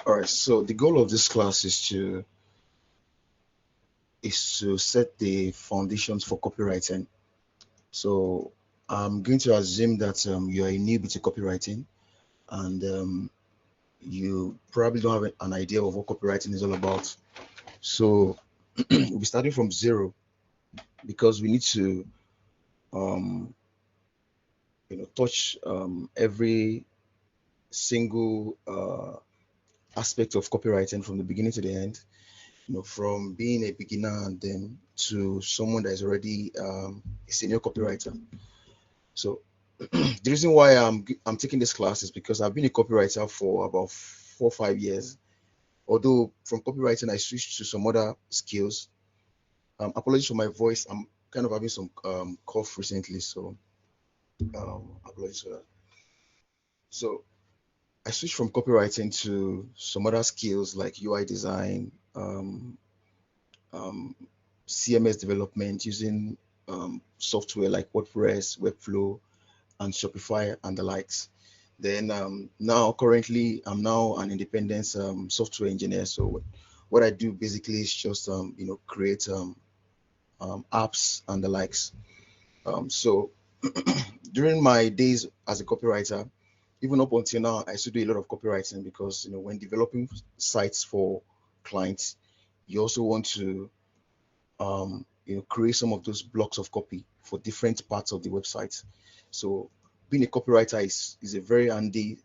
All right, so the goal of this class is to set the foundations for copywriting. So I'm going to assume that you are a newbie to copywriting, and you probably don't have an idea of what copywriting is all about. So we'll be starting from zero because we need to um, touch every single aspect of copywriting from the beginning to the end. From being a beginner and then to someone that is already a senior copywriter. So the reason why I'm taking this class is because I've been a copywriter for about 4 or 5 years. Although from copywriting I switched to some other skills. Apologies for my voice. I'm kind of having some cough recently, so apologies for that. So I switched from copywriting to some other skills like UI design, um, CMS development using software like WordPress, Webflow, and Shopify and the likes. Then now currently I'm now an independent software engineer. So what I do basically is just create apps and the likes. So during my days as a copywriter, even up until now, I still do a lot of copywriting because when developing sites for clients, you also want to create some of those blocks of copy for different parts of the website. So being a copywriter is a very handy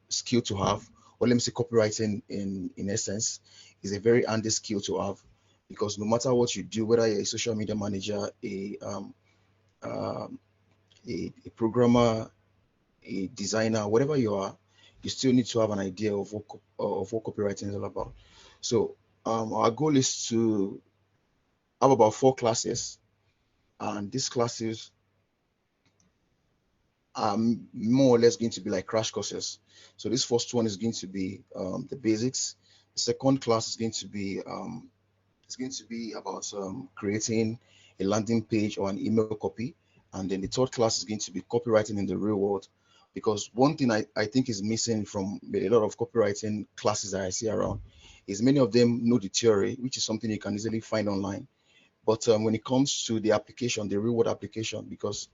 skill to have, or let me say copywriting in essence is a very handy skill to have because no matter what you do, whether you're a social media manager, um, a programmer, a designer, whatever you are, you still need to have an idea of what copywriting is all about. So our goal is to have about 4 classes, and these classes are more or less going to be like crash courses. So this first one is going to be the basics. The second class is going to be about creating a landing page or an email copy, and then the third class is going to be copywriting in the real world. Because one thing I think is missing from a lot of copywriting classes that I see around is many of them know the theory, which is something you can easily find online. But when it comes to the application, the real world application, because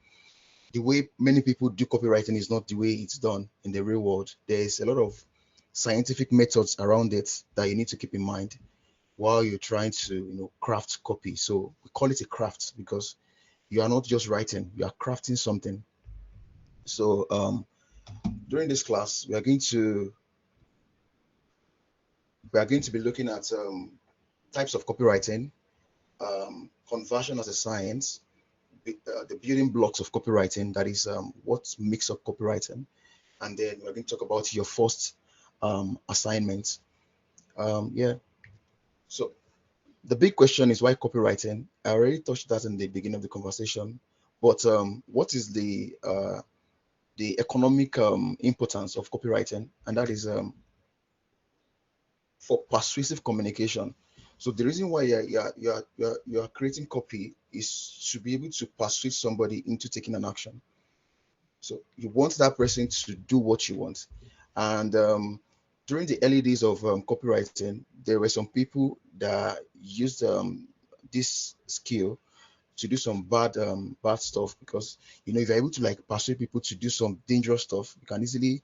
the way many people do copywriting is not the way it's done in the real world. There's a lot of scientific methods around it that you need to keep in mind while you're trying to, craft copy. So we call it a craft because you are not just writing, you are crafting something. So during this class, we are going to be looking at types of copywriting, conversion as a science, the building blocks of copywriting, that is what makes up copywriting, and then we're going to talk about your first assignment. Yeah. So the big question is why copywriting? I already touched that in the beginning of the conversation, but what is the economic importance of copywriting? And that is for persuasive communication. So the reason why you're creating copy is to be able to persuade somebody into taking an action. So you want that person to do what you want. And during the early days of copywriting, there were some people that used this skill to do some bad stuff because if you're able to like persuade people to do some dangerous stuff, you can easily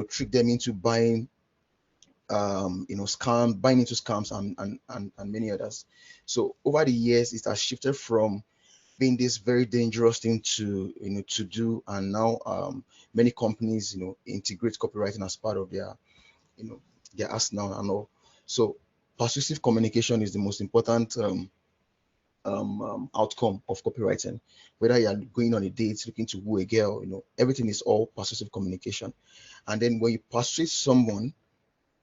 trick them into buying buying into scams and many others. So over the years, it has shifted from being this very dangerous thing to do, and now many companies integrate copywriting as part of you know their arsenal and all. So persuasive communication is the most important outcome of copywriting. Whether you are going on a date looking to woo a girl, everything is all persuasive communication. And then when you persuade someone,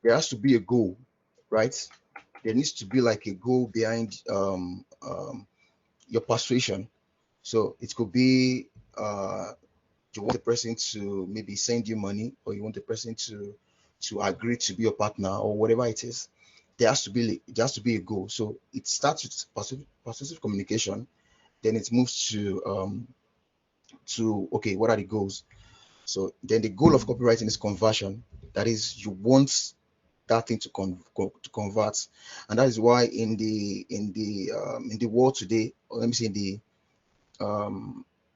there has to be a goal, right? There needs to be like a goal behind your persuasion. So it could be you want the person to maybe send you money, or you want the person to agree to be your partner, or whatever it is. There has to be a goal. So it starts with persuasive communication, then it moves to okay, what are the goals? So then the goal of copywriting is conversion. That is, you want that thing to convert. And that is why in the world today, or let me say in the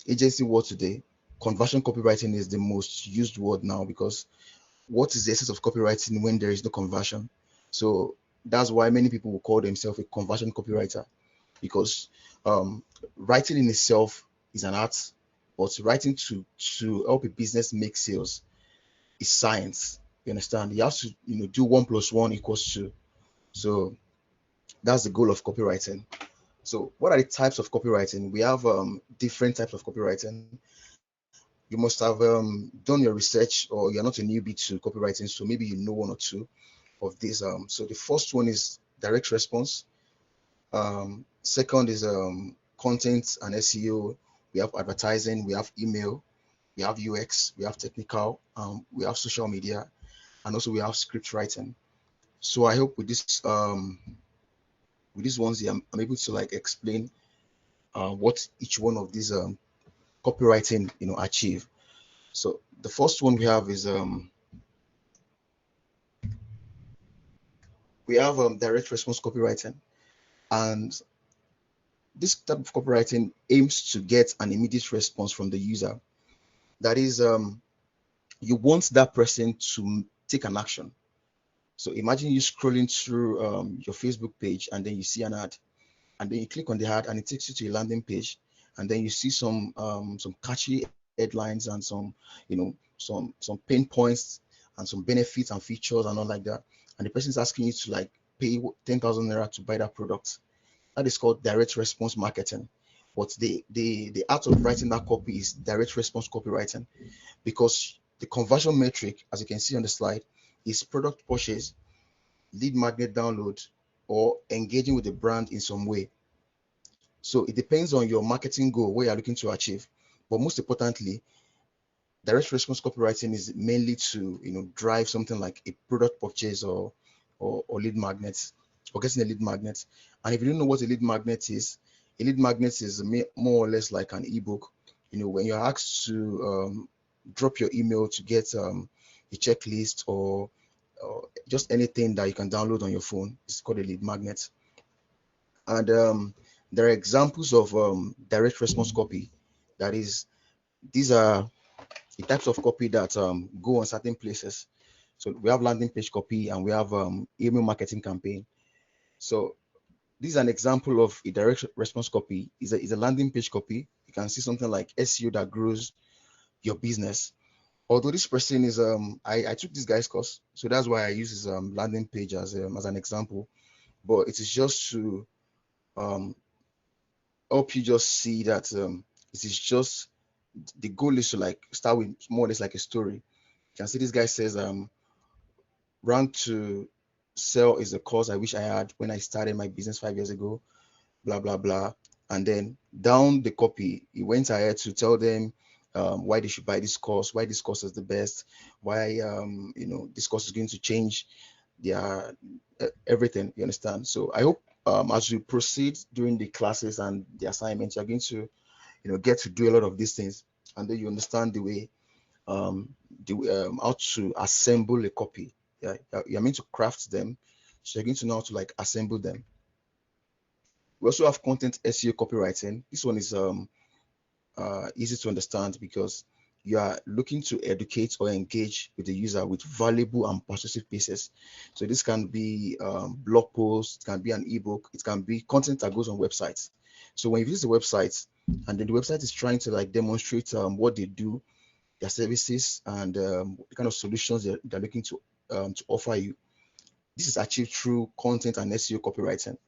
agency world today, conversion copywriting is the most used word now, because what is the essence of copywriting when there is no conversion? So that's why many people will call themselves a conversion copywriter, because um, writing in itself is an art, but writing to help a business make sales is science. You understand? You have to do 1 + 1 = 2. So that's the goal of copywriting. So what are the types of copywriting? We have different types of copywriting. You must have done your research, or you're not a newbie to copywriting, so maybe you know one or two of these. So the first one is direct response. Second is content and SEO. We have advertising, we have email, we have UX, we have technical, we have social media, and also we have script writing. So I hope with these ones here, I'm able to like explain what each one of these copywriting achieve. So the first one we have is we have direct response copywriting, and this type of copywriting aims to get an immediate response from the user. That is, you want that person to take an action. So imagine you scrolling through your Facebook page, and then you see an ad, and then you click on the ad, and it takes you to a landing page, and then you see some catchy headlines and some pain points and some benefits and features and all like that, and the person is asking you to like pay 10,000 naira to buy that product. That is called direct response marketing. But the art of writing that copy is direct response copywriting, because the conversion metric, as you can see on the slide, is product purchase, lead magnet download, or engaging with the brand in some way. So it depends on your marketing goal, what you're looking to achieve. But most importantly, direct response copywriting is mainly to drive something like a product purchase, or lead magnets, or getting a lead magnet. And if you don't know what a lead magnet is, a lead magnet is more or less like an ebook. When you're asked to drop your email to get a checklist, or just anything that you can download on your phone, it's called a lead magnet. And there are examples of direct response copy. That is, these are the types of copy that go on certain places. So we have landing page copy, and we have email marketing campaign. So this is an example of a direct response copy. Is a landing page copy. You can see something like SEO that grows your business. Although this person is I took this guy's course, so that's why I use his landing page as an example. But it is just to um help you just see that it is just, the goal is to like start with more or less like a story. You can see this guy says rank to sell is a course I wish I had when I started my business 5 years ago, blah blah blah. And then down the copy, he went ahead to tell them why they should buy this course, why this course is the best, why this course is going to change their everything. You understand? So I hope as we proceed during the classes and the assignments, you're going to get to do a lot of these things, and then you understand the way how to assemble a copy. Yeah, you're meant to craft them, so you're going to know how to like assemble them. We also have content SEO copywriting. This one is easy to understand, because you are looking to educate or engage with the user with valuable and persuasive pieces. So this can be blog posts, it can be an ebook, it can be content that goes on websites. So when you visit the website, and then the website is trying to like demonstrate what they do, their services, and the kind of solutions they're looking to offer you, this is achieved through content and SEO copywriting.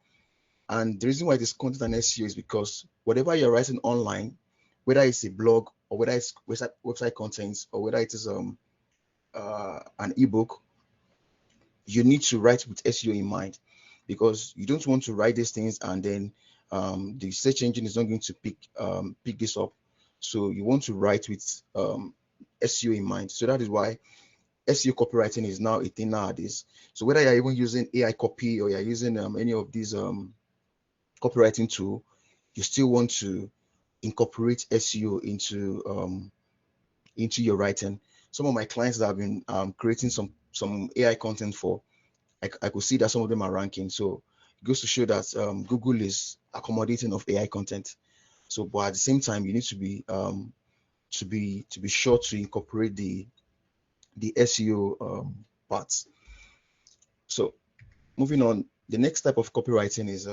And the reason why it is content and SEO is because whatever you're writing online, whether it's a blog, or whether it's website contents, or whether it is an ebook, you need to write with SEO in mind, because you don't want to write these things and then the search engine is not going to pick this up. So you want to write with SEO in mind. So that is why SEO copywriting is now a thing nowadays. So whether you're even using AI copy, or you're using any of these copywriting tool, you still want to incorporate SEO into your writing. Some of my clients that I've been creating some AI content for, I could see that some of them are ranking. So it goes to show that Google is accommodating of AI content. So, but at the same time, you need to be sure to incorporate the SEO parts. So moving on, the next type of copywriting is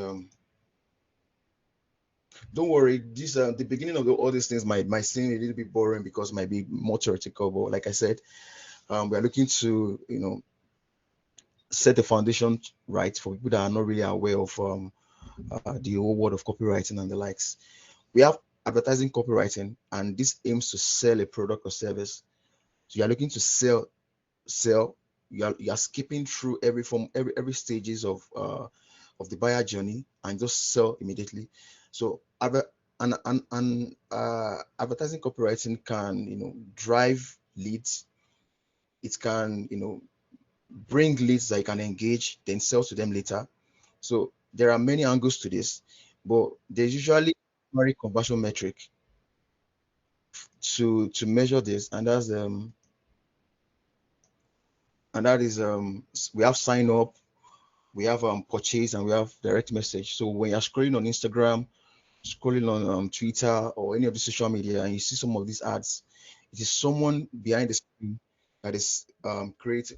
don't worry, this the beginning of all these things might seem a little bit boring because it might be more theoretical, but like I said, we are looking to set the foundation right for people that are not really aware of the whole world of copywriting and the likes. We have advertising copywriting, and this aims to sell a product or service. So you are looking to sell. You are skipping through every stages of the buyer journey and just sell immediately. So advertising copywriting can drive leads. It can bring leads that you can engage, then sell to them later. So there are many angles to this, but there's usually primary conversion metric to measure this, and that is we have sign up, we have purchase, and we have direct message. So when you're scrolling on Instagram, scrolling on Twitter or any of the social media, and you see some of these ads, it is someone behind the screen that is creating.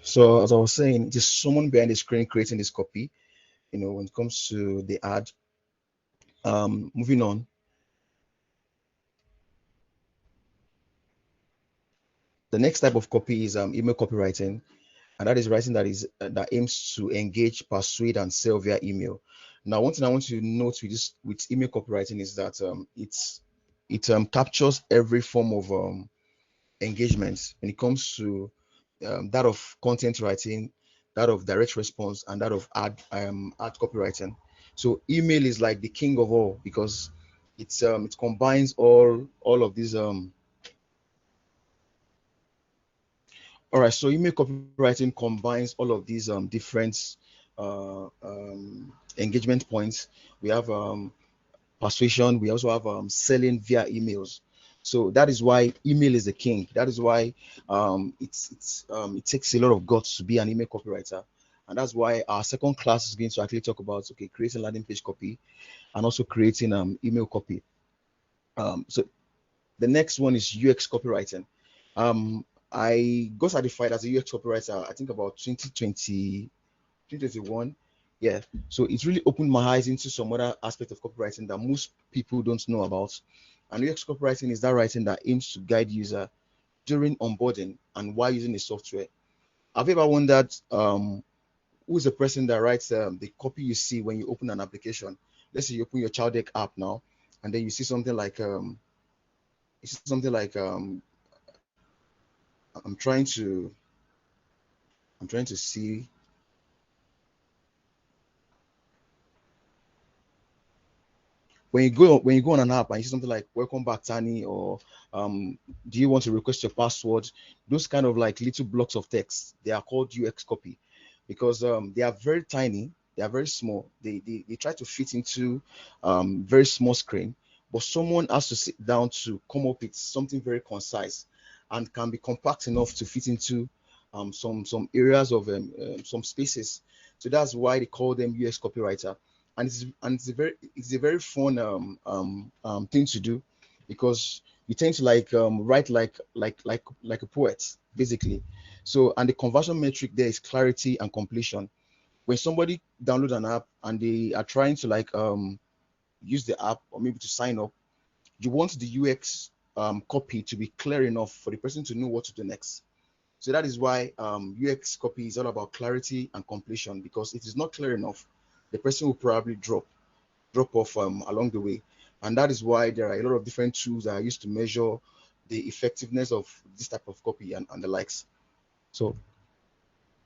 So as I was saying, it is someone behind the screen creating this copy. When it comes to the ad, moving on, the next type of copy is email copywriting, and that is writing that aims to engage, persuade, and sell via email. Now, one thing I want to note with email copywriting is that it captures every form of engagement when it comes to that of content writing, that of direct response, and that of ad copywriting. So email is like the king of all because it combines all of these all right, so email copywriting combines all of these different engagement points. We have persuasion. We also have selling via emails. So that is why email is the king. That is why it takes a lot of guts to be an email copywriter, and that's why our second class is going to actually talk about creating landing page copy and also creating email copy. So the next one is UX copywriting. I got certified as a UX copywriter, I think about 2020, 2021. Yeah. So it really opened my eyes into some other aspect of copywriting that most people don't know about. And UX copywriting is that writing that aims to guide user during onboarding and while using the software. Have you ever wondered who is the person that writes the copy you see when you open an application? Let's say you open your Child Deck app now, and then you see something like I'm trying to see when you go on an app and you see something like welcome back Thanni or do you want to request your password, those kind of like little blocks of text, they are called UX copy because they are very tiny, they are very small, they try to fit into very small screen, but someone has to sit down to come up with something very concise and can be compact enough to fit into some areas of some spaces. So that's why they call them UX copywriter, and it's a very fun thing to do because you tend to write like a poet basically. So and the conversion metric there is clarity and completion. When somebody download an app and they are trying to use the app or maybe to sign up, you want the UX copy to be clear enough for the person to know what to do next. So that is why UX copy is all about clarity and completion, because if it's not clear enough, the person will probably drop off along the way. And that is why there are a lot of different tools that are used to measure the effectiveness of this type of copy and the likes. So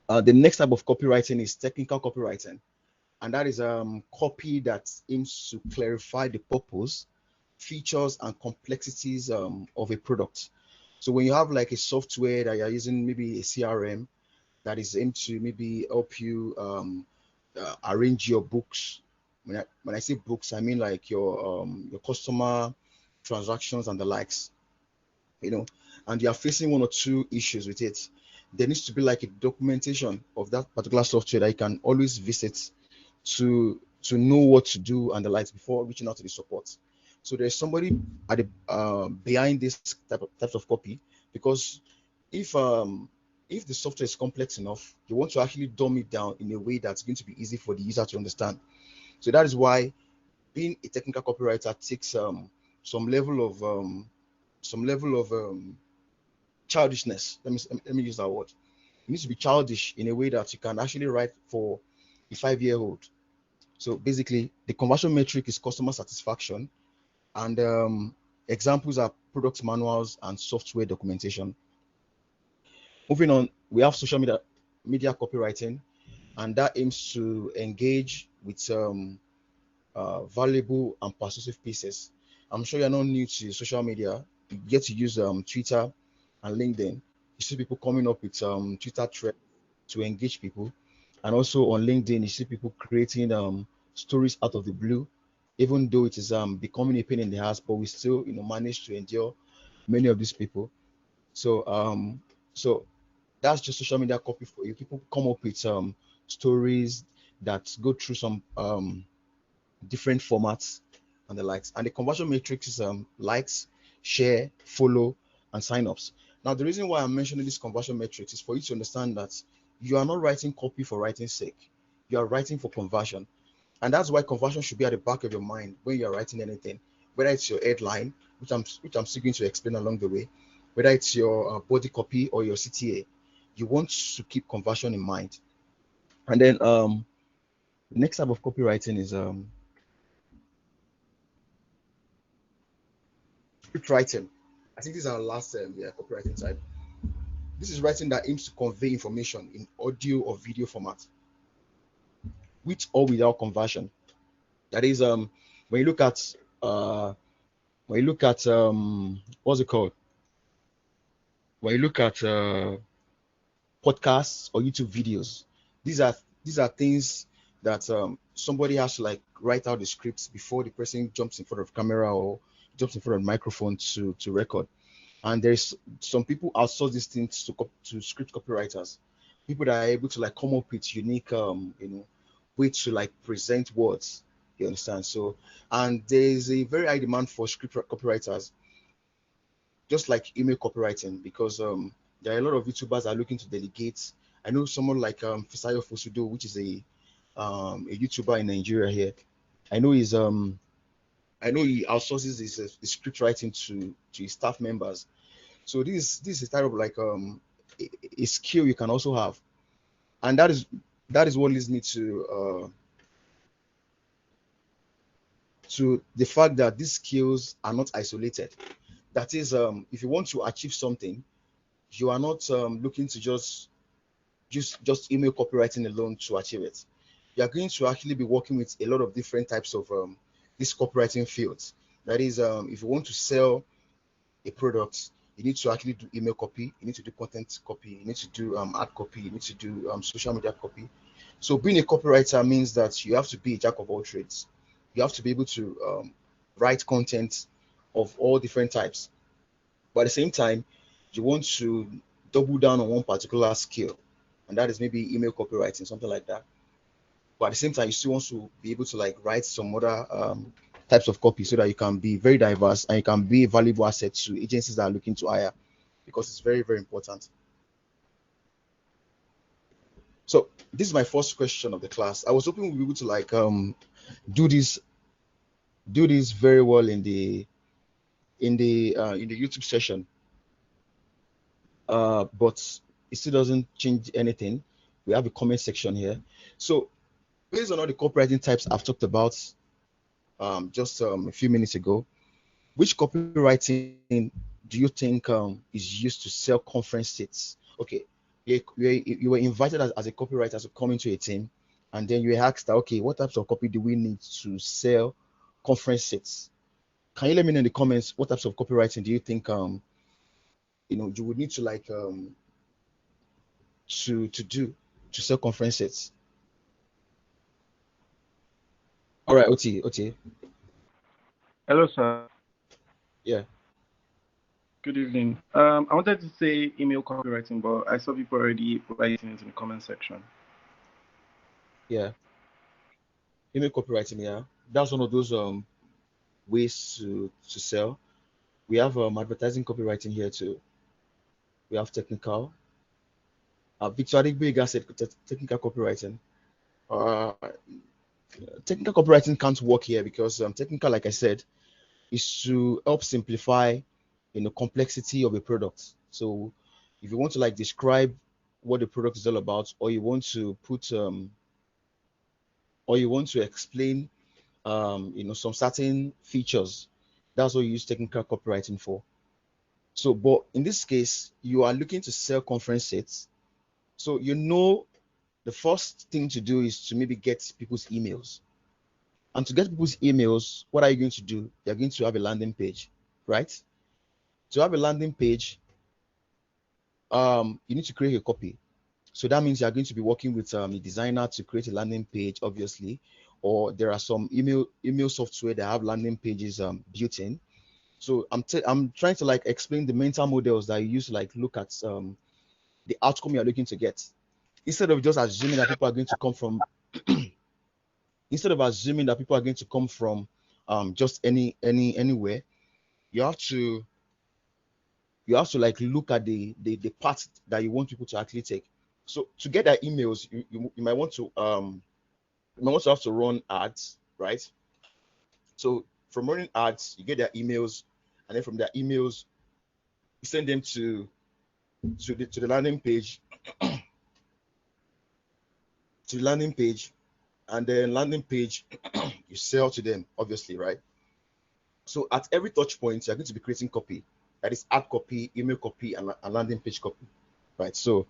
the next type of copywriting is technical copywriting, and that is copy that aims to clarify the purpose, features, and complexities of a product. So when you have like a software that you're using, maybe a CRM that is aimed to maybe help you arrange your books, When I say books, I mean like your customer transactions and the likes, you know, and you are facing one or two issues with it, there needs to be like a documentation of that particular software that you can always visit to know what to do and the likes before reaching out to the support. So there's somebody at the behind this types of copy, because if um if the software is complex enough, you want to actually dumb it down in a way that's going to be easy for the user to understand. So that is why being a technical copywriter takes some level of um some level of childishness. Let me use that word. You need to be childish in a way that you can actually write for a 5-year old. So basically, the conversion metric is customer satisfaction, and examples are product manuals and software documentation. Moving on, we have social media copywriting, and that aims to engage with valuable and persuasive pieces. I'm sure you're not new to social media. You get to use Twitter and LinkedIn. You see people coming up with Twitter thread to engage people, and also on LinkedIn, you see people creating stories out of the blue, even though it is becoming a pain in the ass, but we still manage to endure many of these people. So that's just social media copy for you. People come up with stories that go through some different formats and the likes. And the conversion matrix is likes, share, follow, and signups. Now, the reason why I'm mentioning this conversion matrix is for you to understand that you are not writing copy for writing sake. You are writing for conversion. And that's why conversion should be at the back of your mind when you're writing anything, whether it's your headline, which I'm still going to explain along the way, whether it's your body copy or your CTA. You want to keep conversion in mind. And then the next type of copywriting is script writing. I think this is our last copywriting type. This is writing that aims to convey information in audio or video format, with or without conversion. That is, when you look at uh, what's it called? When you look at podcasts or YouTube videos, these are these are things that somebody has to like write out the scripts before the person jumps in front of camera or jumps in front of the microphone to record. And there's some people outsource these things to script copywriters, people that are able to like come up with unique way to like present words. You understand? So, and there's a very high demand for script copywriters, just like email copywriting, because there are a lot of YouTubers that are looking to delegate. I know someone like Fisayo Fosudo, which is a YouTuber in Nigeria here. I know he's I know he outsources his script writing to his staff members. So this is type of like a skill you can also have, and that is what leads me to the fact that these skills are not isolated. That is, if you want to achieve something, you are not looking to just email copywriting alone to achieve it. You are going to actually be working with a lot of different types of these copywriting fields. That is, if you want to sell a product, you need to actually do email copy, you need to do content copy, you need to do ad copy, you need to do social media copy. So being a copywriter means that you have to be a jack of all trades. You have to be able to write content of all different types, but at the same time, you want to double down on one particular skill, and that is maybe email copywriting, something like that. But at the same time, you still want to be able to like write some other types of copy so that you can be very diverse and you can be a valuable asset to agencies that are looking to hire, because it's very, very important. So this is my first question of the class. I was hoping we'll be able to like do this do this very well in the YouTube session. But it still doesn't change anything. We have a comment section here. So based on all the copywriting types I've talked about just a few minutes ago, which copywriting do you think is used to sell conference seats? Okay, you were invited as a copywriter to come into a team, and then you were asked that, okay, what types of copy do we need to sell conference seats? Can you let me know in the comments what types of copywriting do you think you would need to like to do to sell conference seats? All right, OT. Hello, sir. Yeah, Good evening. I wanted to say email copywriting, but I saw people already writing it in the comment section. yeah. Email copywriting, yeah. That's one of those ways to sell. We have advertising copywriting here too. We have technical. Victor Adigbe said technical copywriting. Uh, Technical copywriting can't work here because technical, like I said, is to help simplify, complexity of a product. So if you want to like describe what the product is all about, or you want to put or you want to explain some certain features, that's what you use technical copywriting for. So, but in this case, you are looking to sell conference sets. So the first thing to do is to maybe get people's emails. And to get people's emails, what are you going to do? You're going to have a landing page, right? To have a landing page, you need to create a copy. So that means you're going to be working with a designer to create a landing page, obviously, or there are some email software that have landing pages built in. So I'm trying to like explain the mental models that you use to like look at the outcome you're looking to get, instead of just assuming that people are going to come from instead of assuming that people are going to come from just anywhere. You have to like look at the path that you want people to actually take. So to get their emails, you might want to have to run ads, right? So from running ads, you get their emails, and then from their emails, you send them to the landing page, to the landing page, and then landing page, you sell to them, obviously, right? So at every touch point, you're going to be creating copy. That is ad copy, email copy, and a landing page copy, right? So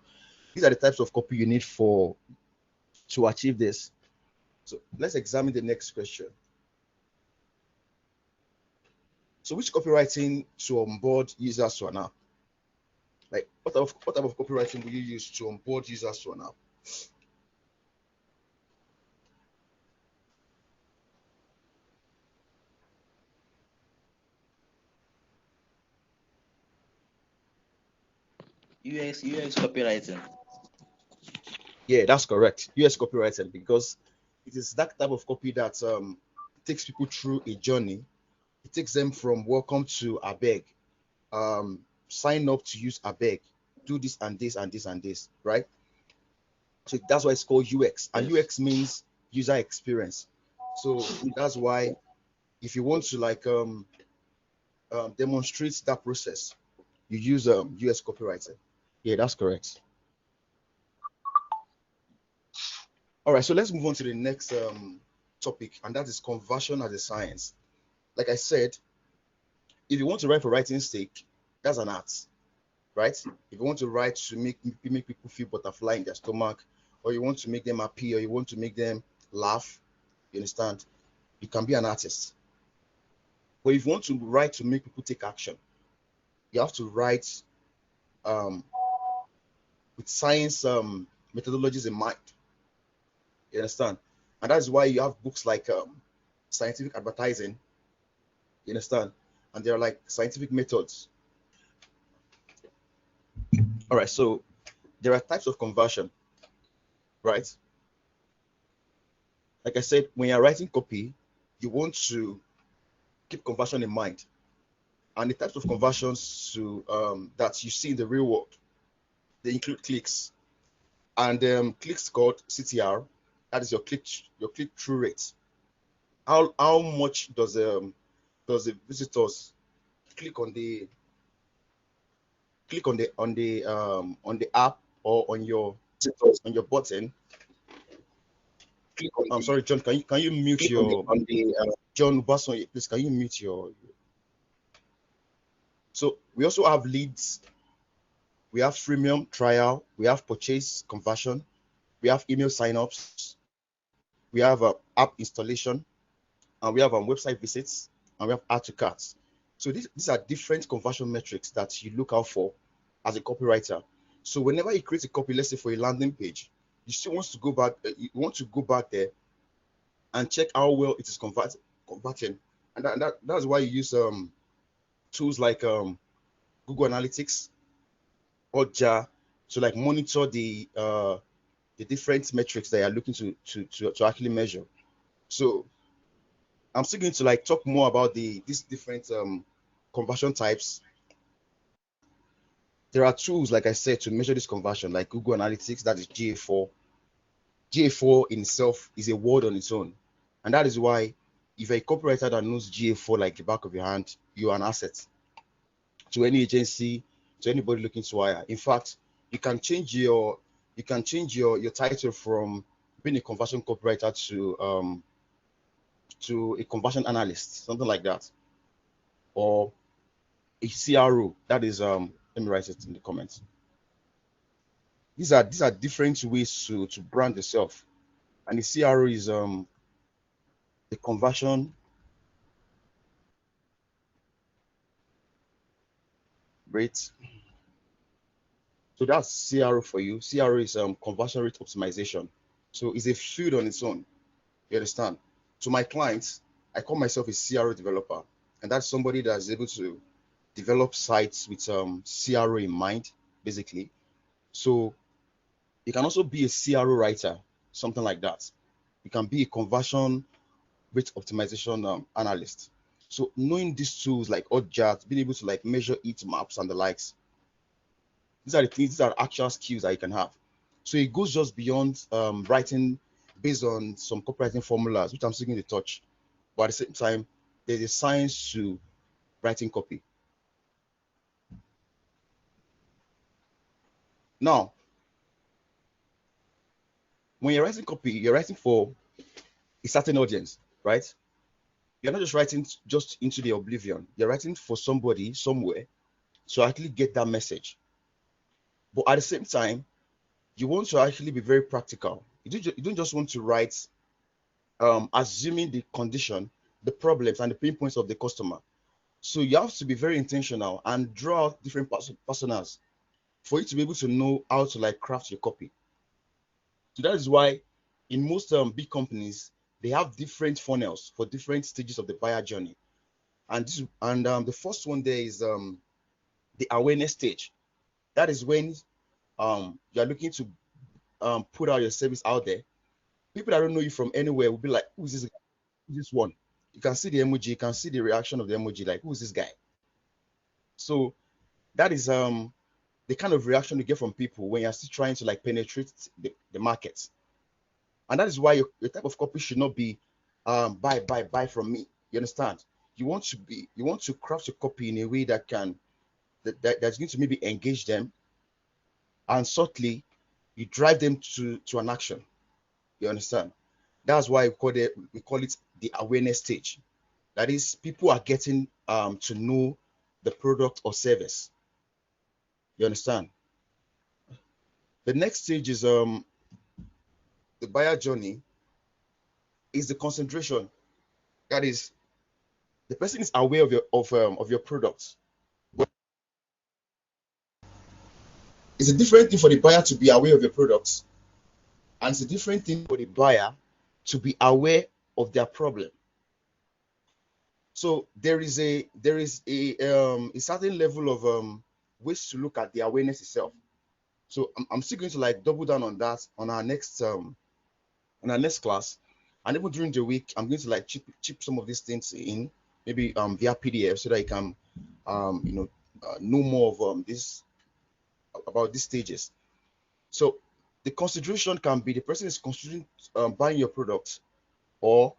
these are the types of copy you need for to achieve this. So let's examine the next question. So which copywriting to onboard users to an app? Like what type of copywriting will you use to onboard users to an app? UX copywriting. Yeah, that's correct. US copywriting, because it is that type of copy that takes people through a journey. It takes them from welcome to abeg, sign up to use abeg, do this and this and this and this, right? So that's why it's called UX, and Yes. UX means user experience. So that's why if you want to like demonstrate that process, you use US copywriting. Yeah, that's correct. All right, so let's move on to the next topic, and that is conversion as a science. Like I said, if you want to write for writing's sake, that's an art, right? If you want to write to make people feel butterfly in their stomach, or you want to make them happy, or you want to make them laugh, you understand? You can be an artist. But if you want to write to make people take action, you have to write um, with science methodologies in mind. You understand? And that's why you have books like scientific advertising. You understand? And there are like scientific methods. All right, so there are types of conversion, right? Like I said, when you're writing copy, you want to keep conversion in mind. And the types of conversions that you see in the real world, they include clicks. And clicks called CTR, that is your click through rate. How much does the visitors click on the on the app, or on your button? I'm sorry, John. Can you mute your John Basson? Please, can you mute your? So we also have leads. We have freemium trial. We have purchase conversion. We have email signups. We have app installation, and we have website visits, and we have add to carts. So these are different conversion metrics that you look out for as a copywriter. So whenever you create a copy, let's say for a landing page, you still want to go back. You want to go back there and check how well it is converting. And that's why you use tools like Google Analytics or Jar to like monitor the different metrics that you're looking to actually measure. So I'm still going to like talk more about these different conversion types. There are tools, like I said, to measure this conversion, like Google Analytics, that is GA4. GA4 in itself is a word on its own. And that is why if you're a copywriter that knows GA4 like the back of your hand, you're an asset to any agency, to anybody looking to hire. In fact, you can change your title from being a conversion copywriter to a conversion analyst, something like that, or a CRO. That is let me write it in the comments. These are different ways to brand yourself. And the CRO is the conversion rate. So that's CRO for you. CRO is conversion rate optimization. So it's a field on its own. You understand? To my clients, I call myself a CRO developer, and that's somebody that's able to develop sites with CRO in mind, basically. So you can also be a CRO writer, something like that. You can be a conversion rate optimization analyst. So knowing these tools like Oddjart, being able to like measure heat maps and the likes, these are the things, these are actual skills that you can have. So it goes just beyond writing based on some copywriting formulas, which I'm still going to touch. But at the same time, there's a science to writing copy. Now, when you're writing copy, you're writing for a certain audience, right? You're not just writing just into the oblivion. You're writing for somebody somewhere to actually get that message. But at the same time, you want to actually be very practical. You don't just want to write assuming the condition, the problems, and the pain points of the customer. So you have to be very intentional and draw out different personas for you to be able to know how to like craft your copy. So that is why in most big companies they have different funnels for different stages of the buyer journey. And the first one there is the awareness stage. That is when you are looking to put out your service out there. People that don't know you from anywhere will be like, who's this guy? Who's this one? You can see the emoji, you can see the reaction of the emoji, like, who's this guy? So that is the kind of reaction you get from people when you're still trying to like penetrate the market. And that is why your type of copy should not be buy from me. You understand? You want to craft your copy in a way that that's going to maybe engage them, and subtly you drive them to an action. You understand? That's why we call it the awareness stage. That is, people are getting to know the product or service. You understand? The next stage is the buyer journey is the concentration. That is, the person is aware of your product. But it's a different thing for the buyer to be aware of your products, and it's a different thing for the buyer to be aware of their problem. So there is a certain level of ways to look at the awareness itself. So I'm still going to like double down on that on our next class, and even during the week I'm going to like chip some of these things in, maybe via PDF, so that you can know more of this about these stages. So the consideration can be the person is considering buying your product, or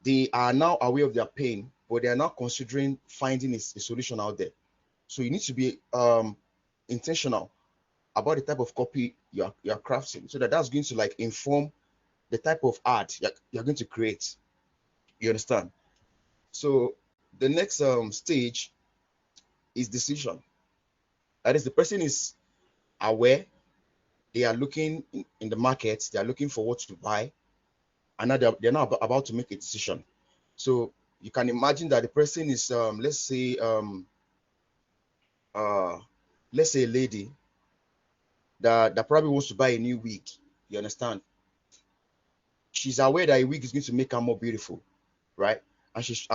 they are now aware of their pain, but they are now considering finding a solution out there. So you need to be intentional about the type of copy you're crafting, so that that's going to like inform the type of art you're going to create. You understand? So the next stage is decision. That is, the person is aware, they are looking in the market, they are looking for what to buy, and now they're now about to make a decision. So you can imagine that the person is uh let's say a lady that probably wants to buy a new wig. You understand? she's aware that a wig is going to make her more beautiful, right? And she's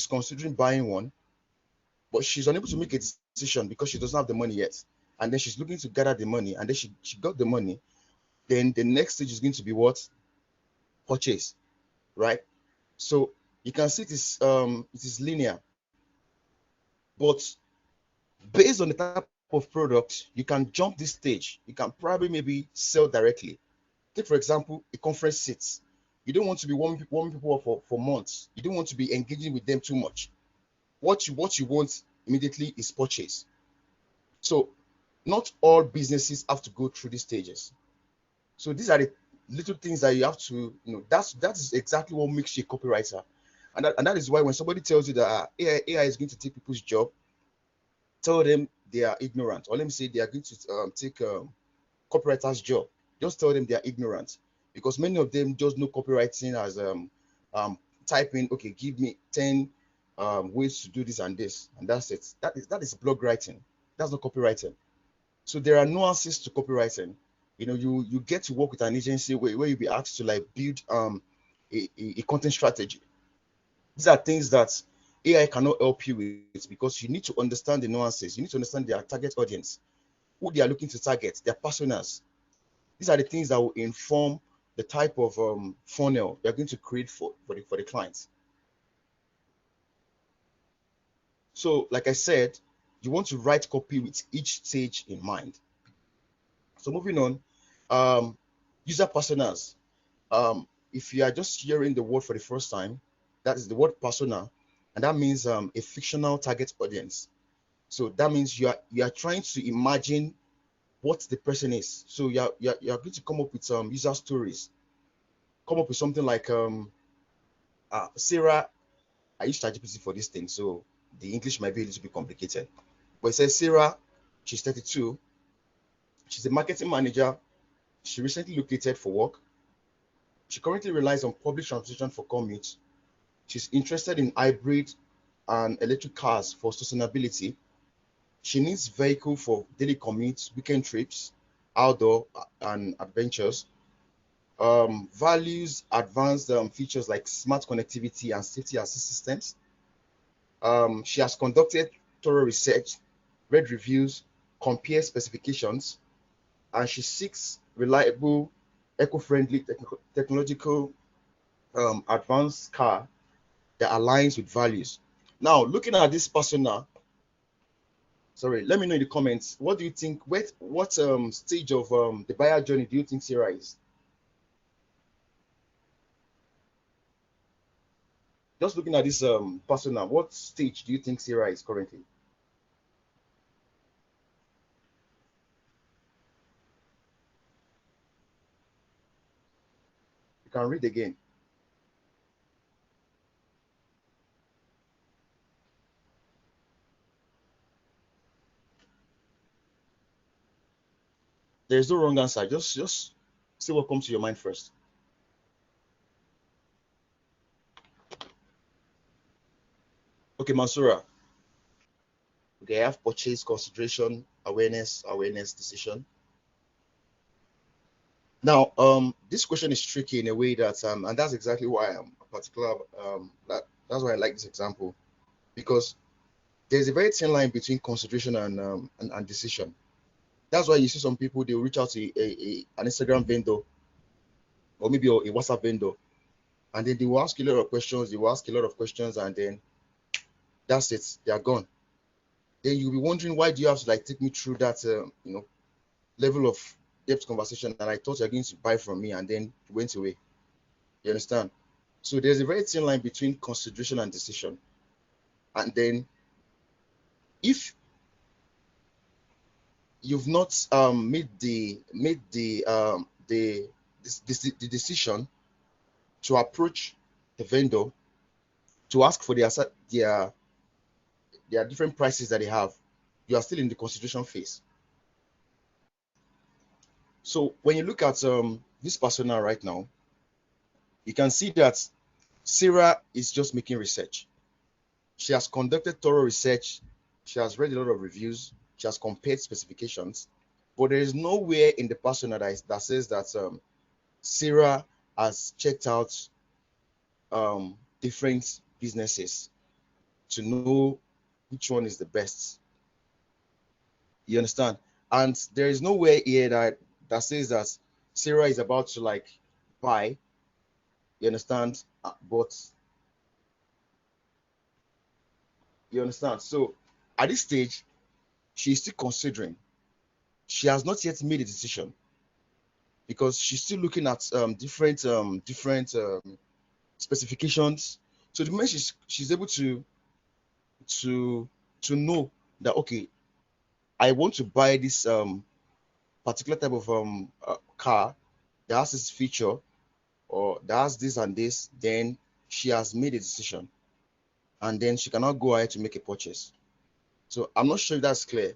considering buying one, but she's unable to make a decision because she doesn't have the money yet. And then she's looking to gather the money, and then she got the money. Then the next stage is going to be what? Purchase, right? So you can see it is linear, but based on the type of product, you can jump this stage. You can probably maybe sell directly. Take for example a conference seats. You don't want to be warming people up for months. You don't want to be engaging with them too much. What you want immediately is purchase. So not all businesses have to go through these stages. So these are the little things that you have to, that is exactly what makes you a copywriter. And that is why when somebody tells you that AI is going to take people's job, tell them they are ignorant. Or let me say they are going to take copywriter's job. Just tell them they are ignorant, because many of them just know copywriting as typing, okay, give me 10 ways to do this and this, and that's it. That is blog writing. That's not copywriting. So there are nuances to copywriting. You get to work with an agency where you'll be asked to like build a content strategy. These are things that AI cannot help you with, because you need to understand the nuances. You need to understand their target audience, who they are looking to target, their personas. These are the things that will inform the type of funnel they're going to create for the clients. So, like I said, you want to write copy with each stage in mind. So, moving on, user personas. If you are just hearing the word for the first time, that is the word persona, and that means a fictional target audience. So that means you are trying to imagine what the person is. So you're going to come up with some user stories. Come up with something like Sarah. I use ChatGPT for this thing, so the English might be a little bit complicated. But it says Sarah, she's 32. She's a marketing manager. She recently located for work. She currently relies on public transportation for commute. She's interested in hybrid and electric cars for sustainability. She needs vehicle for daily commutes, weekend trips, outdoor and adventures. Values advanced features like smart connectivity and safety assistance. She has conducted thorough research, read reviews, compared specifications, and she seeks reliable, eco-friendly, technological, advanced car that aligns with values. Now, looking at this persona, sorry, let me know in the comments. What do you think? What stage of the buyer journey do you think Sarah is? Just looking at this persona, what stage do you think Sarah is currently? You can read again. There's no wrong answer. Just see what comes to your mind first. Okay, Mansura. Okay, I have purchase, consideration, awareness, decision. Now, this question is tricky in a way that, and that's exactly why I'm particular. That's why I like this example, because there's a very thin line between consideration and decision. That's why you see some people, they'll reach out to an Instagram vendor, or maybe a WhatsApp vendor, and then they will ask you a lot of questions. They will ask a lot of questions, and then that's it. They are gone. Then you'll be wondering, why do you have to like take me through that level of depth conversation, and I thought you're going to buy from me, and then you went away. You understand? So there's a very thin line between consideration and decision. And then if you've not made the decision to approach the vendor to ask for their different prices that they have, you are still in the consideration phase. So when you look at this persona right now, you can see that Sarah is just making research. She has conducted thorough research. She has read a lot of reviews. She has compared specifications. But there is nowhere in the persona that says that Sarah has checked out different businesses to know which one is the best. You understand? And there is nowhere here that says that Sarah is about to like buy. You understand? But you understand? So at this stage, she's still considering. She has not yet made a decision because she's still looking at different specifications. So the moment she's able to to know that, okay, I want to buy this particular type of car that has this feature or that has this and this, then she has made a decision, and then she cannot go ahead to make a purchase. So I'm not sure if that's clear.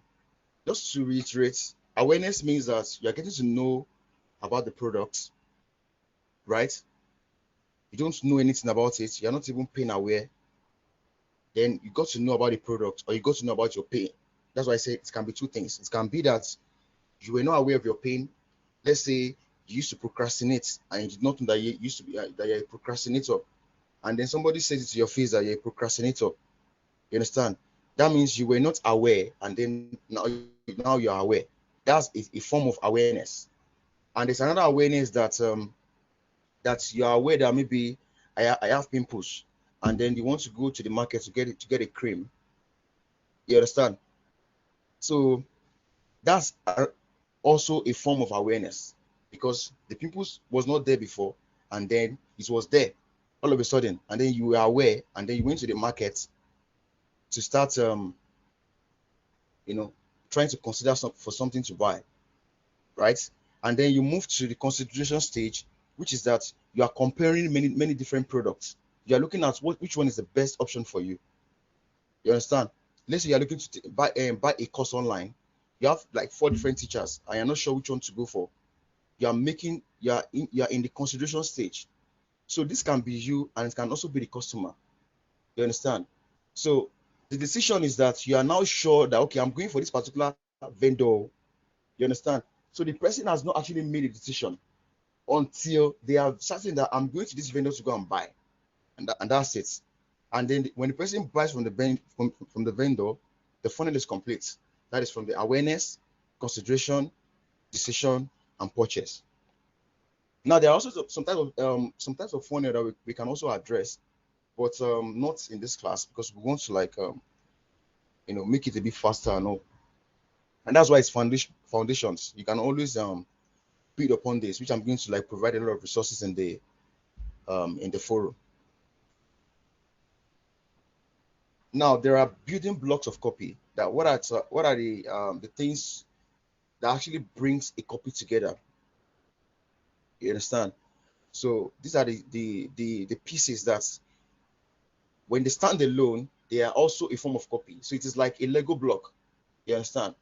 Just to reiterate, awareness means that you're getting to know about the product, right? You don't know anything about it, you're not even pain aware. Then you got to know about the product, or you got to know about your pain. That's why I say it can be two things. It can be that you were not aware of your pain. Let's say you used to procrastinate and you did not know that you used to be that you're a procrastinator, and then somebody says it to your face that you're a procrastinator. You understand? That means you were not aware, and then now you're aware. That's a form of awareness. And there's another awareness that you are aware that maybe I have pimples, and then you want to go to the market to get a cream. You understand? So that's also a form of awareness, because the pimples was not there before, and then it was there all of a sudden, and then you were aware, and then you went to the market to start you know trying to consider for something to buy, right? And then you move to the consideration stage, which is that you are comparing many different products. You are looking at which one is the best option for you. You understand? Let's say you're looking to buy a course online. You have like four different teachers, and you're not sure which one to go for. You are in the consideration stage. So this can be you, and it can also be the customer. You understand? So the decision is that you are now sure that, okay, I'm going for this particular vendor. You understand? So the person has not actually made a decision until they are certain that I'm going to this vendor to go and buy, and that's it. And then when the person buys from the vendor, the funnel is complete. That is from the awareness, consideration, decision, and purchase. Now there are also some types of funnel that we can also address, but not in this class, because we want to like make it a bit faster and all. And that's why it's foundations. You can always build upon this, which I'm going to like provide a lot of resources in the forum. Now there are building blocks of copy. That what are the things that actually brings a copy together? You understand? So these are the pieces that when they stand alone, they are also a form of copy. So it is like a Lego block. You understand?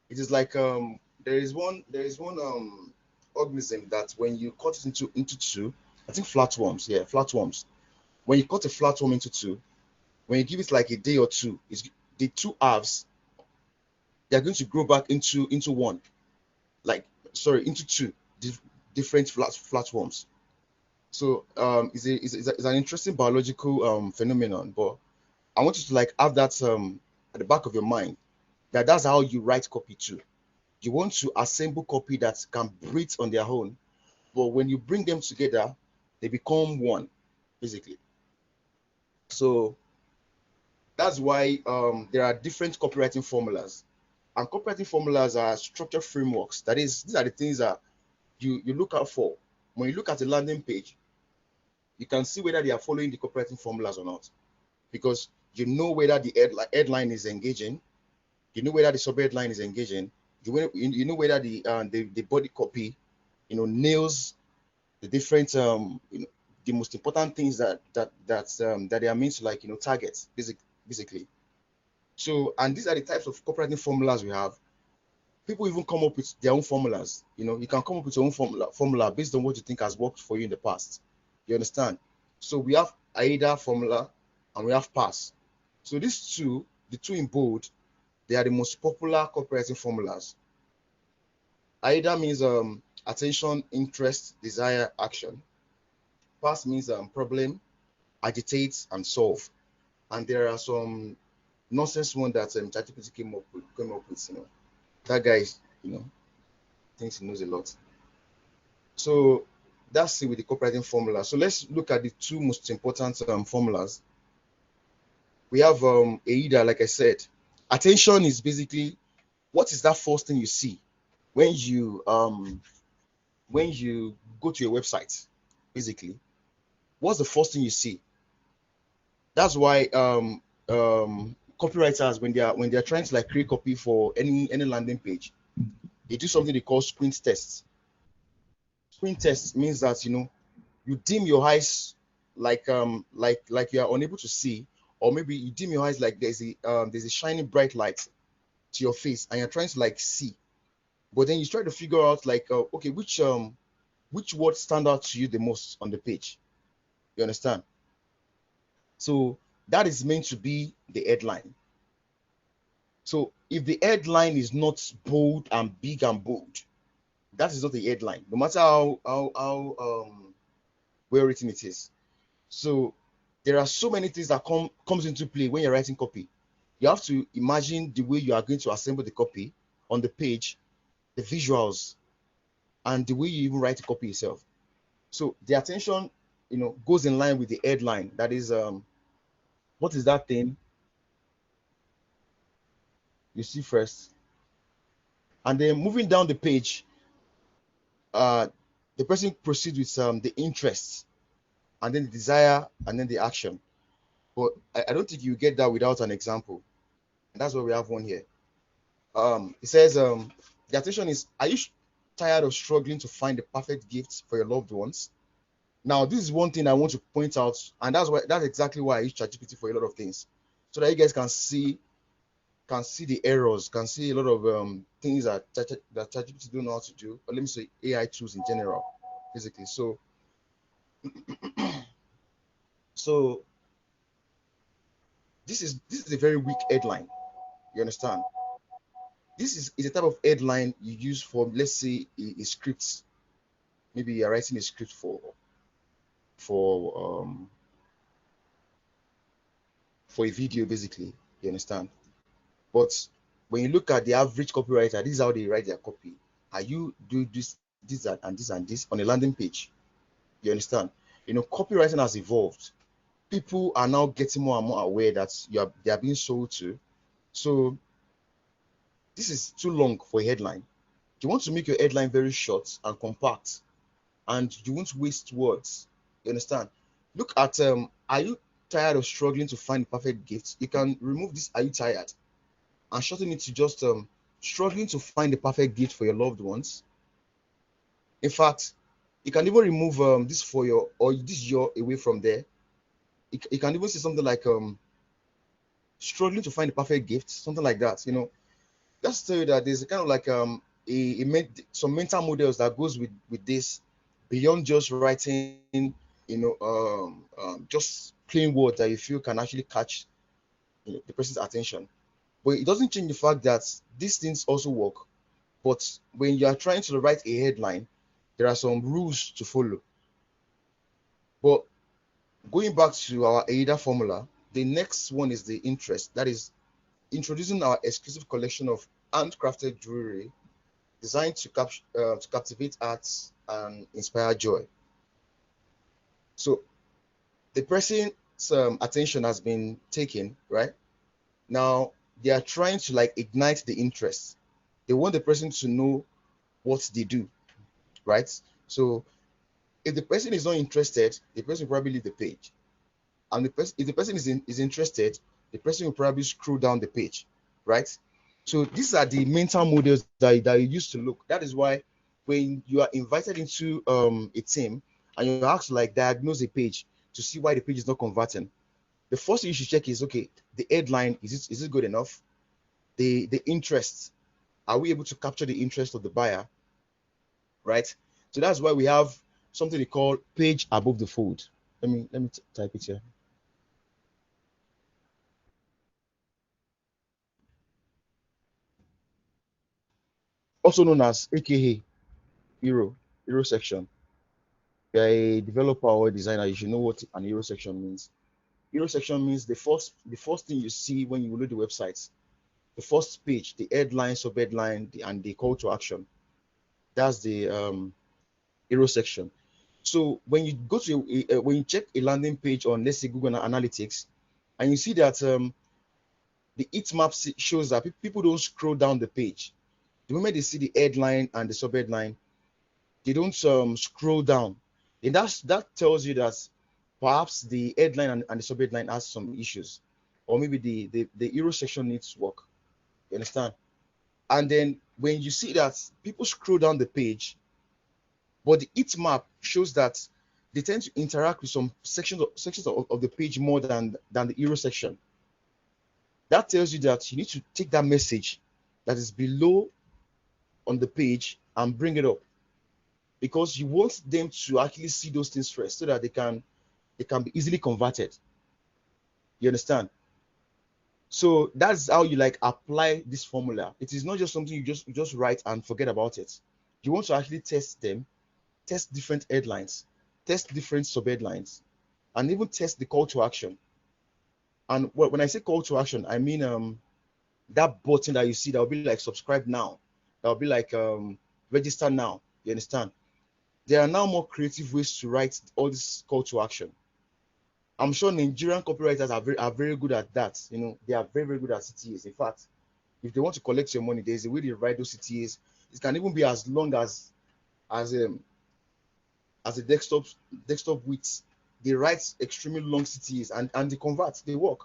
It is like there is one organism that when you cut it into two, I think flatworms, yeah, flatworms. When you cut a flatworm into two, when you give it like a day or two, it's the two halves, they are going to grow back into one, like sorry, into two different flatworms. So it's an interesting biological phenomenon, but I want you to like have that at the back of your mind, that that's how you write copy too. You want to assemble copy that can breathe on their own, but when you bring them together, they become one, basically. So that's why there are different copywriting formulas, and copywriting formulas are structured frameworks. That is, these are the things that you look out for when you look at a landing page. You can see whether they are following the copywriting formulas or not, because you know whether the headline is engaging, you know whether the subheadline is engaging, you know whether the body copy nails the different the most important things that they are meant to like target basically. So, and these are the types of copywriting formulas we have. People even come up with their own formulas. You can come up with your own formula based on what you think has worked for you in the past. You understand? So we have AIDA formula and we have PASS. So these two, the two in bold, they are the most popular copywriting formulas. AIDA means attention, interest, desire, action. Pass means problem, agitate, and solve. And there are some nonsense one that ChatGPT came up with. That guy, you know, thinks he knows a lot. So that's it with the copywriting formula. So let's look at the two most important formulas. We have AIDA, like I said. Attention is basically what is that first thing you see when you go to your website. Basically, what's the first thing you see? That's why copywriters, when they are trying to like create copy for any landing page, they do something they call squint tests. Squint test means that you dim your eyes, like you are unable to see, or maybe you dim your eyes like there's a shining bright light to your face and you're trying to like see, but then you try to figure out like okay, which words stand out to you the most on the page. You understand? So that is meant to be the headline. So if the headline is not bold and big and bold, that is not a headline, no matter how well written it is. So there are so many things that comes into play when you're writing copy. You have to imagine the way you are going to assemble the copy on the page, the visuals, and the way you even write the copy itself. So the attention, goes in line with the headline. That is, what is that thing you see first? And then moving down the page, uh, the person proceeds with the interest, and then the desire, and then the action. But I don't think you get that without an example. And that's why we have one here. It says, the attention is, are you tired of struggling to find the perfect gift for your loved ones? Now, this is one thing I want to point out, and that's exactly why I use ChatGPT for a lot of things, so that you guys can see the errors, can see a lot of things that ChatGPT don't know how to do, or let me say AI tools in general, basically. So this is a very weak headline. You understand? This is a type of headline you use for, let's say, a script. Maybe you're writing a script for um for a video, basically. You understand? But when you look at the average copywriter, this is how they write their copy. Are you do this and this and this on a landing page? You understand? Copywriting has evolved. People are now getting more and more aware that they are being sold to. So this is too long for a headline. You want to make your headline very short and compact, and you won't waste words. You understand? Look at are you tired of struggling to find the perfect gift? You can remove this "are you tired" and shorten it to just struggling to find the perfect gift for your loved ones. In fact, you can even remove this "for your" or this "your" away from there. You can even say something like struggling to find the perfect gift, something like that. Just tell you that there's a kind of like some mental models that goes with this, beyond just writing, just plain words that you feel can actually catch the person's attention. But it doesn't change the fact that these things also work. But when you are trying to write a headline, there are some rules to follow. But going back to our AIDA formula, the next one is the interest. That is introducing our exclusive collection of handcrafted jewelry designed to captivate arts and inspire joy. So the person's attention has been taken, right? Now they are trying to like ignite the interest. They want the person to know what they do, right? So if the person is not interested, the person will probably leave the page. And if the person is interested, the person will probably scroll down the page, right? So these are the mental models that you used to look. That is why when you are invited into a team and you're asked to like diagnose a page to see why the page is not converting, the first thing you should check is, okay, the headline, is it good enough? The interest, are we able to capture the interest of the buyer, right? So that's why we have something they call page above the fold. Let me type it here. Also known as AKA hero section. If you're a developer or a designer, you should know what an hero section means. Hero section means the first thing you see when you load the website, the first page, the headline, sub-headline, and the call to action. That's the hero section. So when you go to when you check a landing page on, let's say, Google Analytics, and you see that the heat map shows that people don't scroll down the page. The moment they see the headline and the sub-headline, they don't scroll down. And that tells you that perhaps the headline and the sub-headline has some issues, or maybe the hero section needs work. You understand? And then when you see that people scroll down the page, but the heat map shows that they tend to interact with some sections of the page more than the hero section. That tells you that you need to take that message that is below on the page and bring it up, because you want them to actually see those things first so that they can be easily converted. You understand? So that's how you like apply this formula. It is not just something you just write and forget about it. You want to actually test them, test different headlines, test different sub-headlines, and even test the call to action. And when I say call to action, I mean that button that you see that will be like subscribe now, that will be like register now. You understand? There are now more creative ways to write all this call to action. I'm sure Nigerian copywriters are very good at that. You know, they are very, very good at CTAs. In fact, if they want to collect your money, there's a way they write those CTAs. It can even be as long as a desktop width. They write extremely long CTAs and they convert, they work.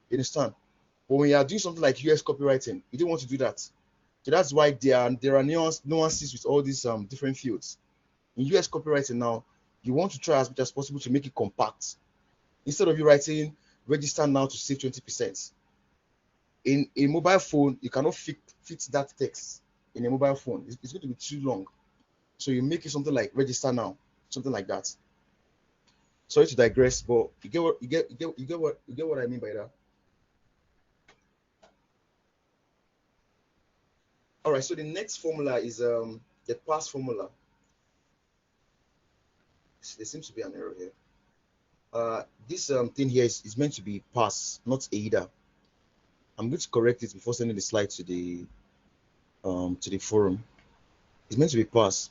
You understand? But when you are doing something like US copywriting, you don't want to do that. So that's why there are nuances with all these different fields. In US copywriting now, you want to try as much as possible to make it compact. Instead of you writing register now to save 20%. In a mobile phone, you cannot fit that text in a mobile phone. It's going to be too long. So you make it something like register now, something like that. Sorry to digress, but you get what I mean by that. All right, so the next formula is the pass formula. There seems to be an error here. This thing here is meant to be pass, not either. I'm going to correct it before sending the slide to the forum. It's meant to be pass.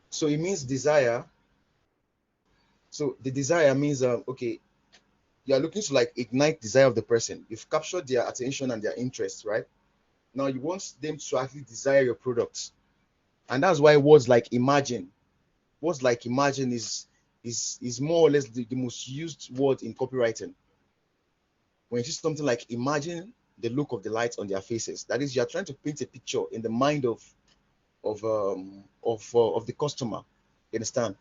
So it means desire. So the desire means okay, you are looking to like ignite desire of the person. You've captured their attention and their interest, right? Now you want them to actually desire your products. And that's why words like imagine is more or less the most used word in copywriting. When you see something like imagine the look of the light on their faces, that is, you are trying to paint a picture in the mind of the customer. You understand?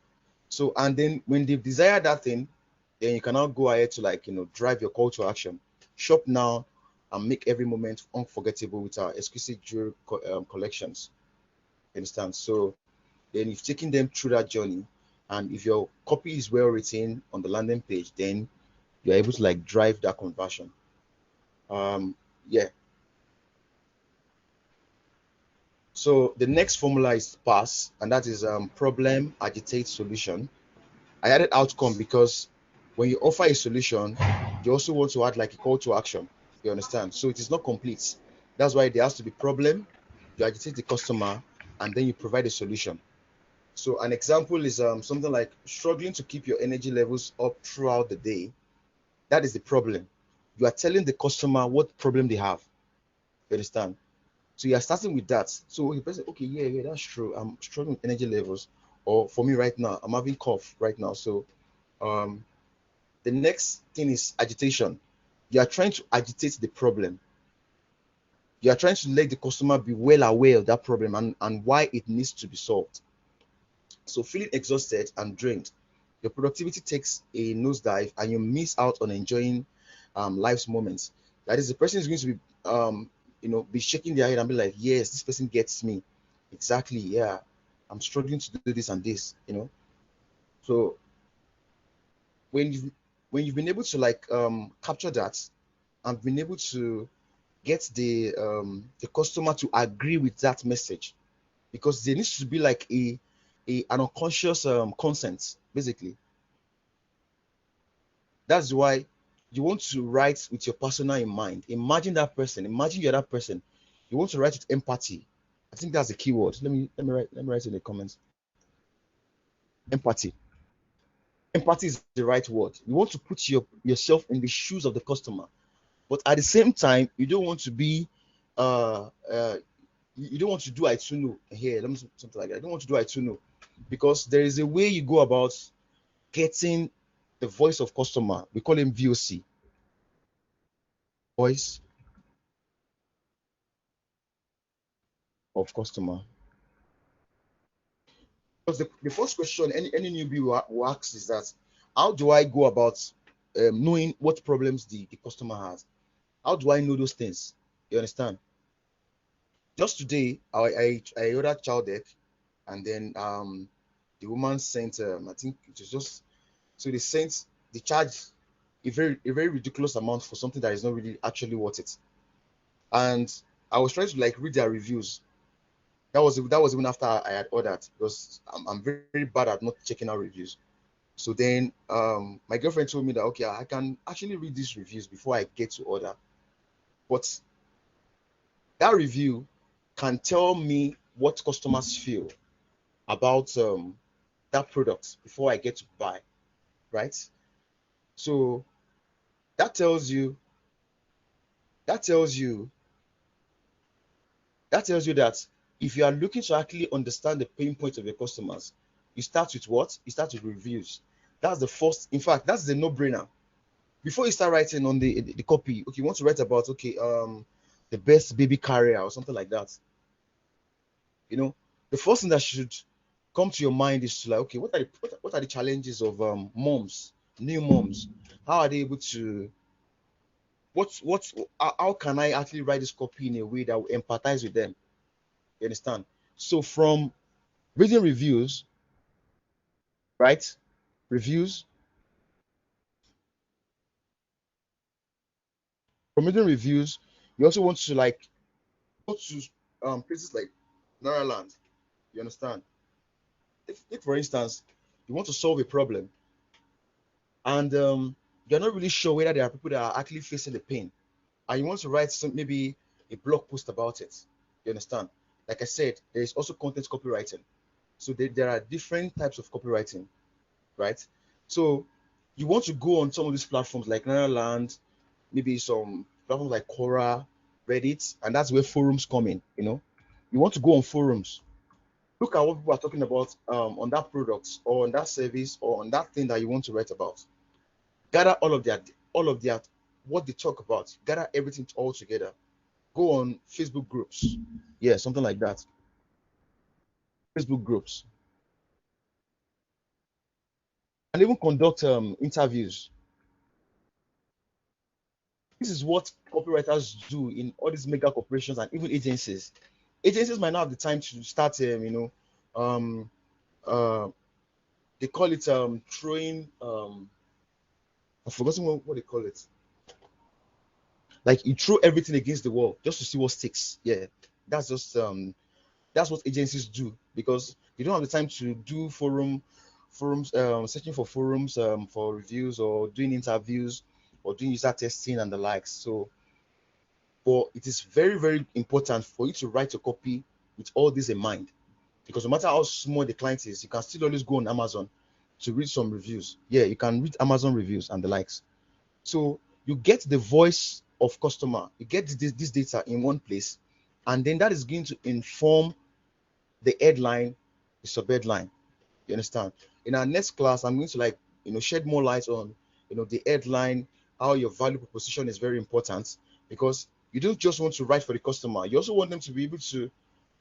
So, and then when they desire that thing, then you can now go ahead to drive your call to action. Shop now and make every moment unforgettable with our exclusive jewelry collections. You understand? So then you've taken them through that journey, and if your copy is well written on the landing page, then you're able to like drive that conversion. Yeah. So the next formula is pass, and that is problem, agitate, solution. I added outcome because when you offer a solution, you also want to add like a call to action. You understand? So it is not complete. That's why there has to be problem, you agitate the customer, and then you provide a solution. So an example is something like struggling to keep your energy levels up throughout the day. That is the problem. You are telling the customer what problem they have. You understand? So you are starting with that. So the person, okay, yeah, that's true. I'm struggling with energy levels, or for me right now, I'm having cough right now. So the next thing is agitation. You are trying to agitate the problem. You are trying to let the customer be well aware of that problem and why it needs to be solved. So feeling exhausted and drained, your productivity takes a nosedive and you miss out on enjoying life's moments. That is, the person is going to be be shaking their head and be like, yes, this person gets me. Exactly, yeah. I'm struggling to do this and this, So when you've been able to like capture that and been able to get the customer to agree with that message, because there needs to be like an unconscious consent, basically. That's why you want to write with your persona in mind. Imagine that person. Imagine you're that person. You want to write with empathy. I think that's the key word. Let me write in the comments. Empathy. Empathy is the right word. You want to put yourself in the shoes of the customer, but at the same time, you don't want to be uh uh you don't want to do I too know here. Let me something like that. I don't want to do I too know, because there is a way you go about getting the voice of customer. We call him VOC, voice of customer. Because the first question any newbie will ask is that, how do I go about knowing what problems the customer has? How do I know those things? You understand? Just today, I ordered child deck, and then the woman sent I think it was just, so they sent, they charged a very ridiculous amount for something that is not really actually worth it. And I was trying to like read their reviews. That was even after I had ordered, because I'm very, very bad at not checking out reviews. So then my girlfriend told me that, okay, I can actually read these reviews before I get to order. But that review can tell me what customers feel about that product before I get to buy, right? So that tells you that tells you that tells you that if you are looking to actually understand the pain points of your customers, you start with what? You start with reviews. That's the first. In fact, that's the no-brainer. Before you start writing on the copy, okay, you want to write about, okay, the best baby carrier or something like that. You know, the first thing that should come to your mind is to like, okay, what are the challenges of moms, new moms? How are they able to what how can I actually write this copy in a way that will empathize with them? You understand? So from reading reviews, right? Reviews, from reading reviews, you also want to like go to places like Naraland. You understand? If for instance you want to solve a problem, and you're not really sure whether there are people that are actually facing the pain, and you want to write maybe a blog post about it. You understand? Like I said, there is also content copywriting. So there are different types of copywriting, right? So you want to go on some of these platforms like Land, maybe some platforms like Quora, Reddit, and that's where forums come in. You want to go on forums, look at what people are talking about on that product or on that service or on that thing that you want to write about. Gather all of their what they talk about. Gather everything all together. Go on Facebook groups, yeah, something like that. Facebook groups, and even conduct interviews. This is what copywriters do in all these mega corporations and even agencies. Agencies might not have the time to start, um, uh, they call it throwing. I've forgotten what they call it. Like you throw everything against the wall just to see what sticks. Yeah, that's just that's what agencies do, because you don't have the time to do forums, searching for forums for reviews or doing interviews or doing user testing and the likes. So, but it is very, very important for you to write a copy with all this in mind, because no matter how small the client is, you can still always go on Amazon to read some reviews. Yeah, you can read Amazon reviews and the likes. So you get the voice of customer, you get this data in one place, and then that is going to inform the headline, the sub-headline. You understand? In our next class, I'm going to like shed more light on the headline, how your value proposition is very important, because you don't just want to write for the customer, you also want them to be able to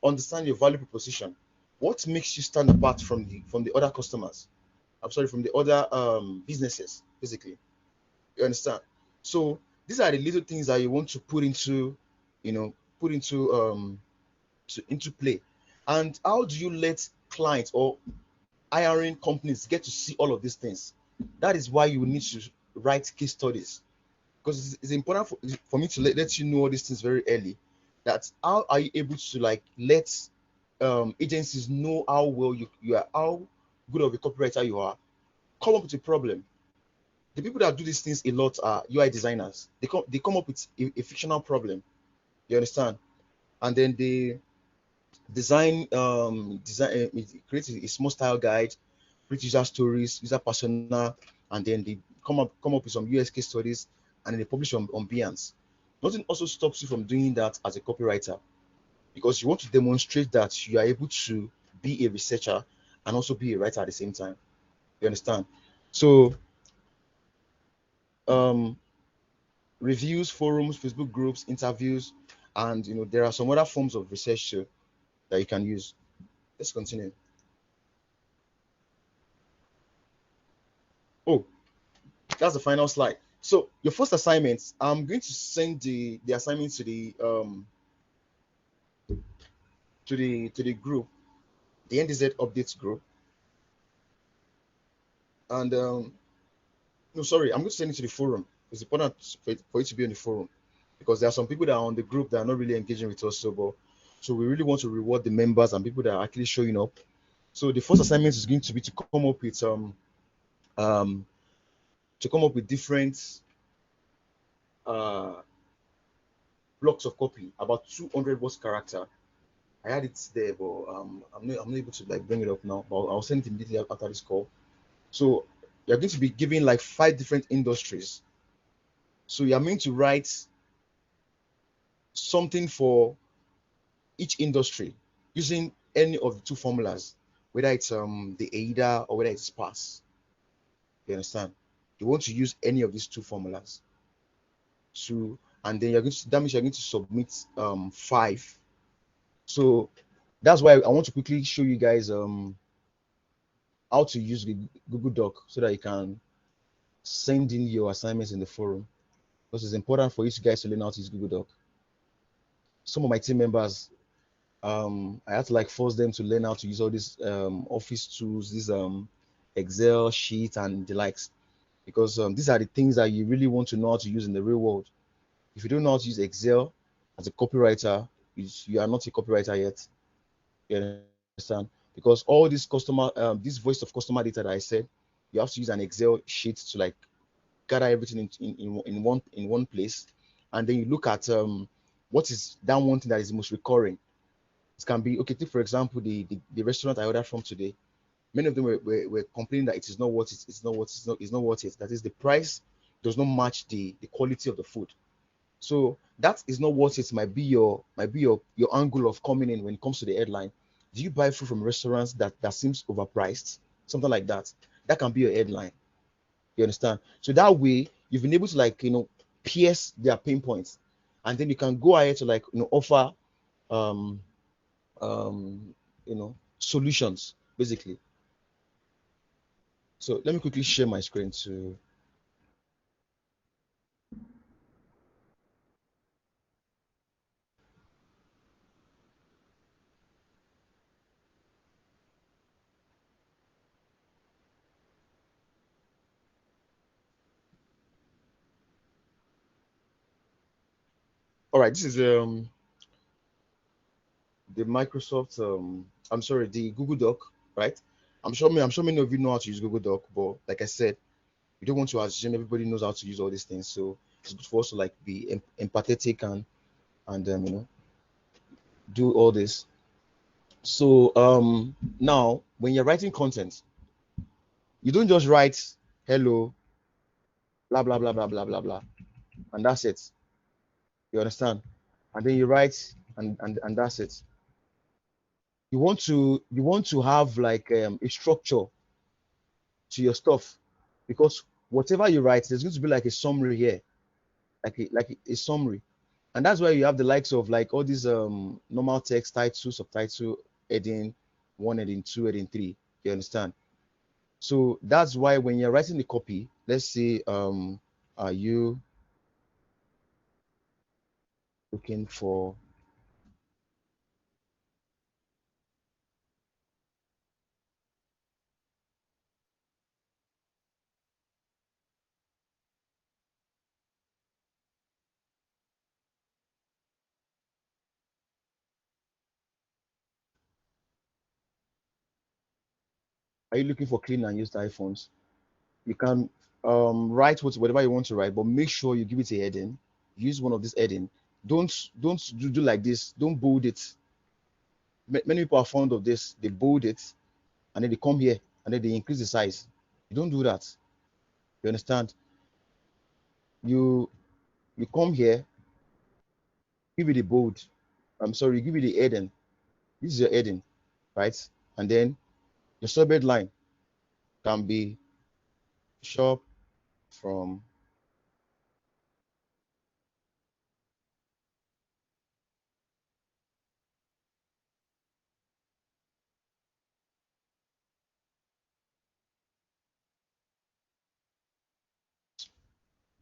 understand your value proposition. What makes you stand apart from the other customers? I'm sorry, from the other businesses, basically. You understand? So these are the little things that you want to you know, put into play. And how do you let clients or hiring companies get to see all of these things? That is why you need to write case studies, because it's important for me to let you know all these things very early. That how are you able to like let agencies know how well you are, how good of a copywriter you are, come up with a problem. The people that do these things a lot are UI designers. They come up with a fictional problem. You understand? And then they create a small style guide, create user stories, user persona, and then they come up with some US case studies, and then they publish on Behance. Nothing also stops you from doing that as a copywriter, because you want to demonstrate that you are able to be a researcher and also be a writer at the same time. You understand? So um, reviews, forums, Facebook groups, interviews, and there are some other forms of research too that you can use. Let's continue. Oh, that's the final slide. So your first assignment, I'm going to send the assignment to the group, the NDZ updates group, and no, sorry, I'm going to send it to the forum. It's important for it to be on the forum, because there are some people that are on the group that are not really engaging with us. So we really want to reward the members and people that are actually showing up. So the first assignment is going to be um to come up with different uh blocks of copy, about 200 words character. I had it there, but I'm not able to like bring it up now. But I'll send it immediately after this call. So you're going to be given like 5 different industries. So you're meant to write something for each industry using any of the two formulas, whether it's the AIDA or whether it's SPARS. You understand? You want to use any of these two formulas to, and then that means you're going to submit 5. So that's why I want to quickly show you guys how to use the Google Doc so that you can send in your assignments in the forum, because it's important for you guys to learn how to use Google Doc. Some of my team members, I had to like force them to learn how to use all these office tools, these Excel sheet and the likes, because these are the things that you really want to know how to use in the real world. If you don't know how to use Excel as a copywriter, you are not a copywriter yet. You understand? Because all this this voice of customer data that I said, you have to use an Excel sheet to like gather everything in one place, and then you look at what is that one thing that is most recurring. It can be, okay, take for example the restaurant I ordered from today. Many of them were complaining that it is not worth it. It's not worth it. That is, the price does not match the quality of the food. So that is not worth it. Might be your angle of coming in when it comes to the headline. Do you buy food from restaurants that seems overpriced? Something like that. That can be your headline. You understand? So that way you've been able to like pierce their pain points, and then you can go ahead to like offer um solutions basically. So let me quickly share my screen to. All right, this is the Microsoft I'm sorry, the Google Doc, right? I'm sure many of you know how to use Google Doc, but like I said, we don't want to assume everybody knows how to use all these things. So it's good for us to like be empathetic and do all this. So now when you're writing content, you don't just write hello, blah blah blah blah blah blah blah, and that's it. You understand? And then you write and that's it. You want to have like a structure to your stuff, because whatever you write, there's going to be like a summary here, like a summary. And that's why you have the likes of like all these normal text, title, subtitle, heading 1, heading 2, heading 3. You understand? So that's why when you're writing the copy, let's say are you looking for, Are you looking for clean and used iPhones? You can write whatever you want to write, but make sure you give it a heading. Use one of this heading. Don't do like this. Don't bold it. Many people are fond of this. They bold it and then they come here and then they increase the size. You don't do that. You understand? You you come here, give it a bold. I'm sorry, give it a heading. This is your heading, right? And then your subhead line can be shop from.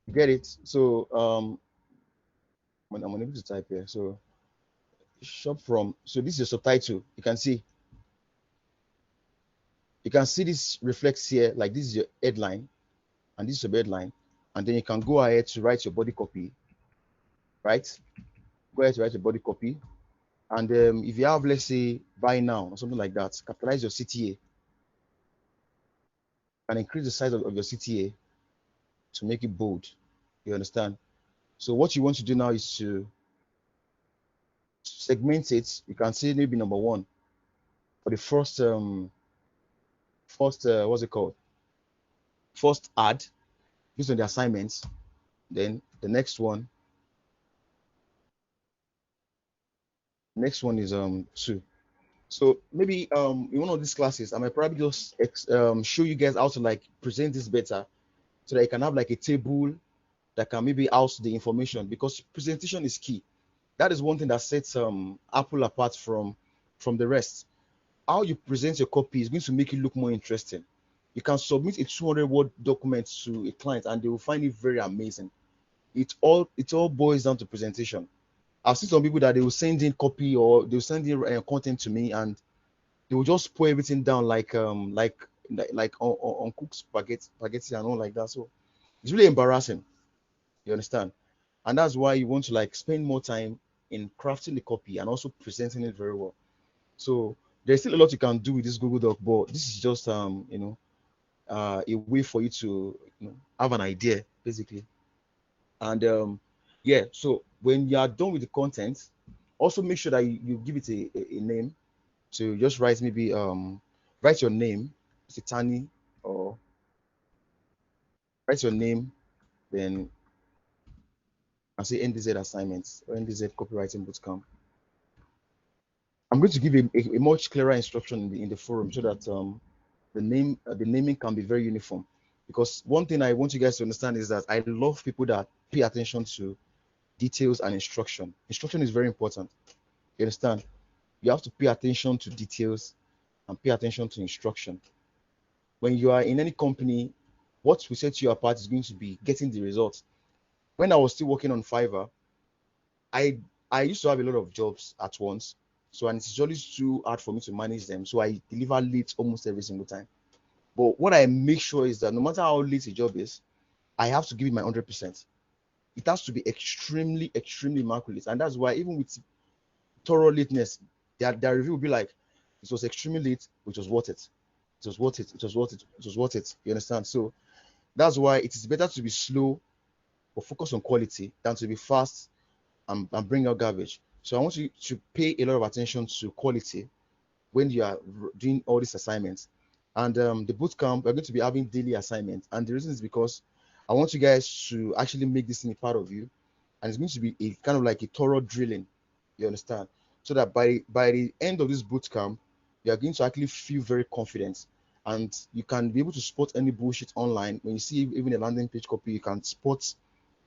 You get it? So I'm unable to type here. So shop from. So this is your subtitle. You can see this reflects here, like this is your headline and this is your headline, and then you can go ahead to write your body copy, right? Go ahead to write your body copy, and if you have, let's say, buy now or something like that, capitalize your CTA and increase the size of your CTA to make it bold. You understand? So what you want to do now is to segment it. You can see maybe number one for the first what's it called? First ad based on the assignments. Then the next one is two. So maybe in one of these classes, I might probably just show you guys how to like present this better, so that you can have like a table that can maybe house the information, because presentation is key. That is one thing that sets Apple apart from the rest. How you present your copy is going to make it look more interesting. You can submit a 200-word document to a client and they will find it very amazing. It all boils down to presentation. I've seen some people that they will send in copy or they will send in content to me, and they will just pour everything down like on cooked spaghetti and all like that. So it's really embarrassing. You understand? And that's why you want to like spend more time in crafting the copy and also presenting it very well. So there's still a lot you can do with this Google Doc, but this is just a way for you to have an idea basically. And yeah, so when you are done with the content, also make sure that you give it a name. So just write your name, say Thanni, or write your name, then and say NDZ assignments or NDZ copywriting bootcamp. I'm going to give a much clearer instruction in the forum, so that the naming can be very uniform. Because one thing I want you guys to understand is that I love people that pay attention to details and instruction. Instruction is very important. You understand? You have to pay attention to details and pay attention to instruction. When you are in any company, what will set you apart is going to be getting the results. When I was still working on Fiverr, I I used to have a lot of jobs at once, so and it's always too hard for me to manage them. So I deliver late almost every single time. But what I make sure is that no matter how late a job is, I have to give it my 100%. It has to be extremely, extremely immaculate, and that's why even with thorough lateness, their review will be like, it was extremely late, which was worth it. It was worth it. It was worth it. It was worth it. You understand? So that's why it is better to be slow or focus on quality than to be fast and bring out garbage. So I want you to pay a lot of attention to quality when you are doing all these assignments. And the bootcamp, we're going to be having daily assignments. And the reason is because I want you guys to actually make this thing a part of you. And it's going to be a kind of like a thorough drilling. You understand? So that by the end of this bootcamp, you are going to actually feel very confident. And you can be able to spot any bullshit online. When you see even a landing page copy, you can spot,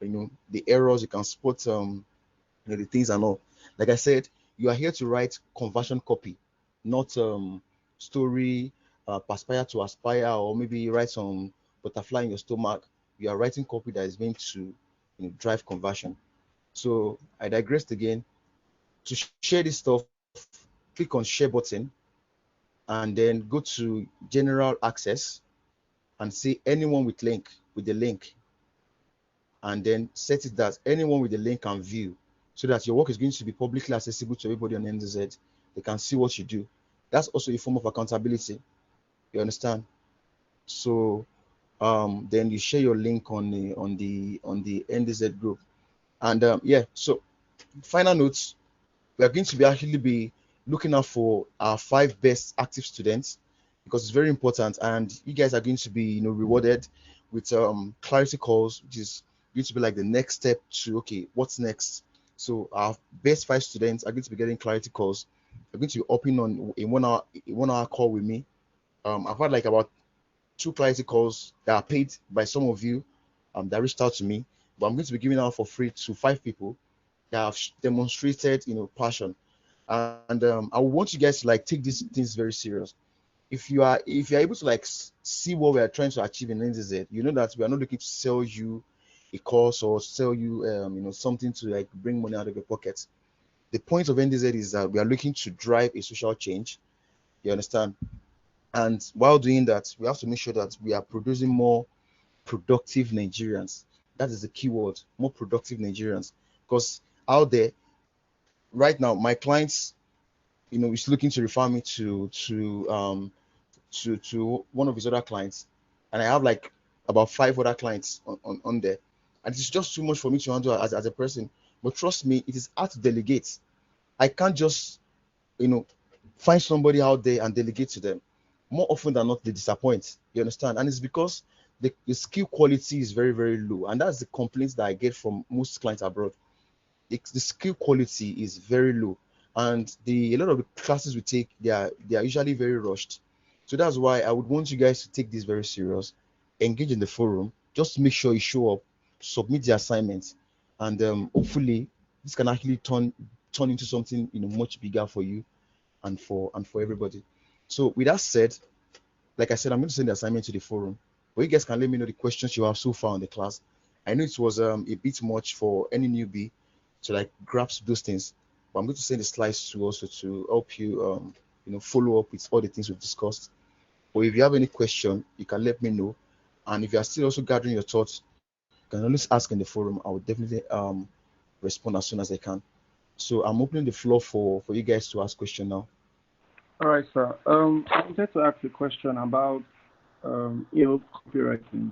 the errors, you can spot the things and all. Like I said, you are here to write conversion copy, not story, perspire to aspire, or maybe write some butterfly in your stomach. You are writing copy that is going to drive conversion. So I digressed again. To share this stuff, click on share button and then go to general access and say anyone with the link, and then set it that anyone with the link can view, so that your work is going to be publicly accessible to everybody on NDZ. They can see what you do. That's also a form of accountability. You understand? So then you share your link on the NDZ group. And yeah, so final notes, we are going to be actually be looking out for our 5 best active students, because it's very important, and you guys are going to be rewarded with clarity calls, which is going to be like the next step to, okay, what's next. So our best 5 students are going to be getting clarity calls. They're going to be open on a 1 hour call with me. I've had like about 2 clarity calls that are paid by some of you that reached out to me, but I'm going to be giving out for free to 5 people that have demonstrated passion. And I want you guys to like take these things very serious. If you're able to like see what we are trying to achieve in NZZ, you know that we are not looking to sell you a course or sell you something to like bring money out of your pocket. The point of NZZ is that we are looking to drive a social change. You understand? And while doing that, we have to make sure that we are producing more productive Nigerians. That is the key word: more productive Nigerians. Because out there right now, my clients, is looking to refer me to one of his other clients, and I have like about 5 other clients on there, and it's just too much for me to handle as a person. But trust me, it is hard to delegate. I can't just you know find somebody out there and delegate to them. More often than not, they disappoint. You understand? And it's because the skill quality is very, very low, and that's the complaints that I get from most clients abroad. The skill quality is very low, and a lot of the classes we take, they are usually very rushed. So that's why I would want you guys to take this very serious, engage in the forum, just make sure you show up, submit the assignments, and hopefully this can actually turn into something much bigger for you and for everybody. So with that said, like I said, I'm going to send the assignment to the forum, but you guys can let me know the questions you have so far on the class. I know it was a bit much for any newbie to like grasp those things, but I'm going to send the slides to also to help you follow up with all the things we've discussed. But if you have any question, you can let me know. And if you are still also gathering your thoughts, you can always ask in the forum. I will definitely respond as soon as I can. So I'm opening the floor for you guys to ask question now. All right, sir. I wanted to ask a question about copywriting.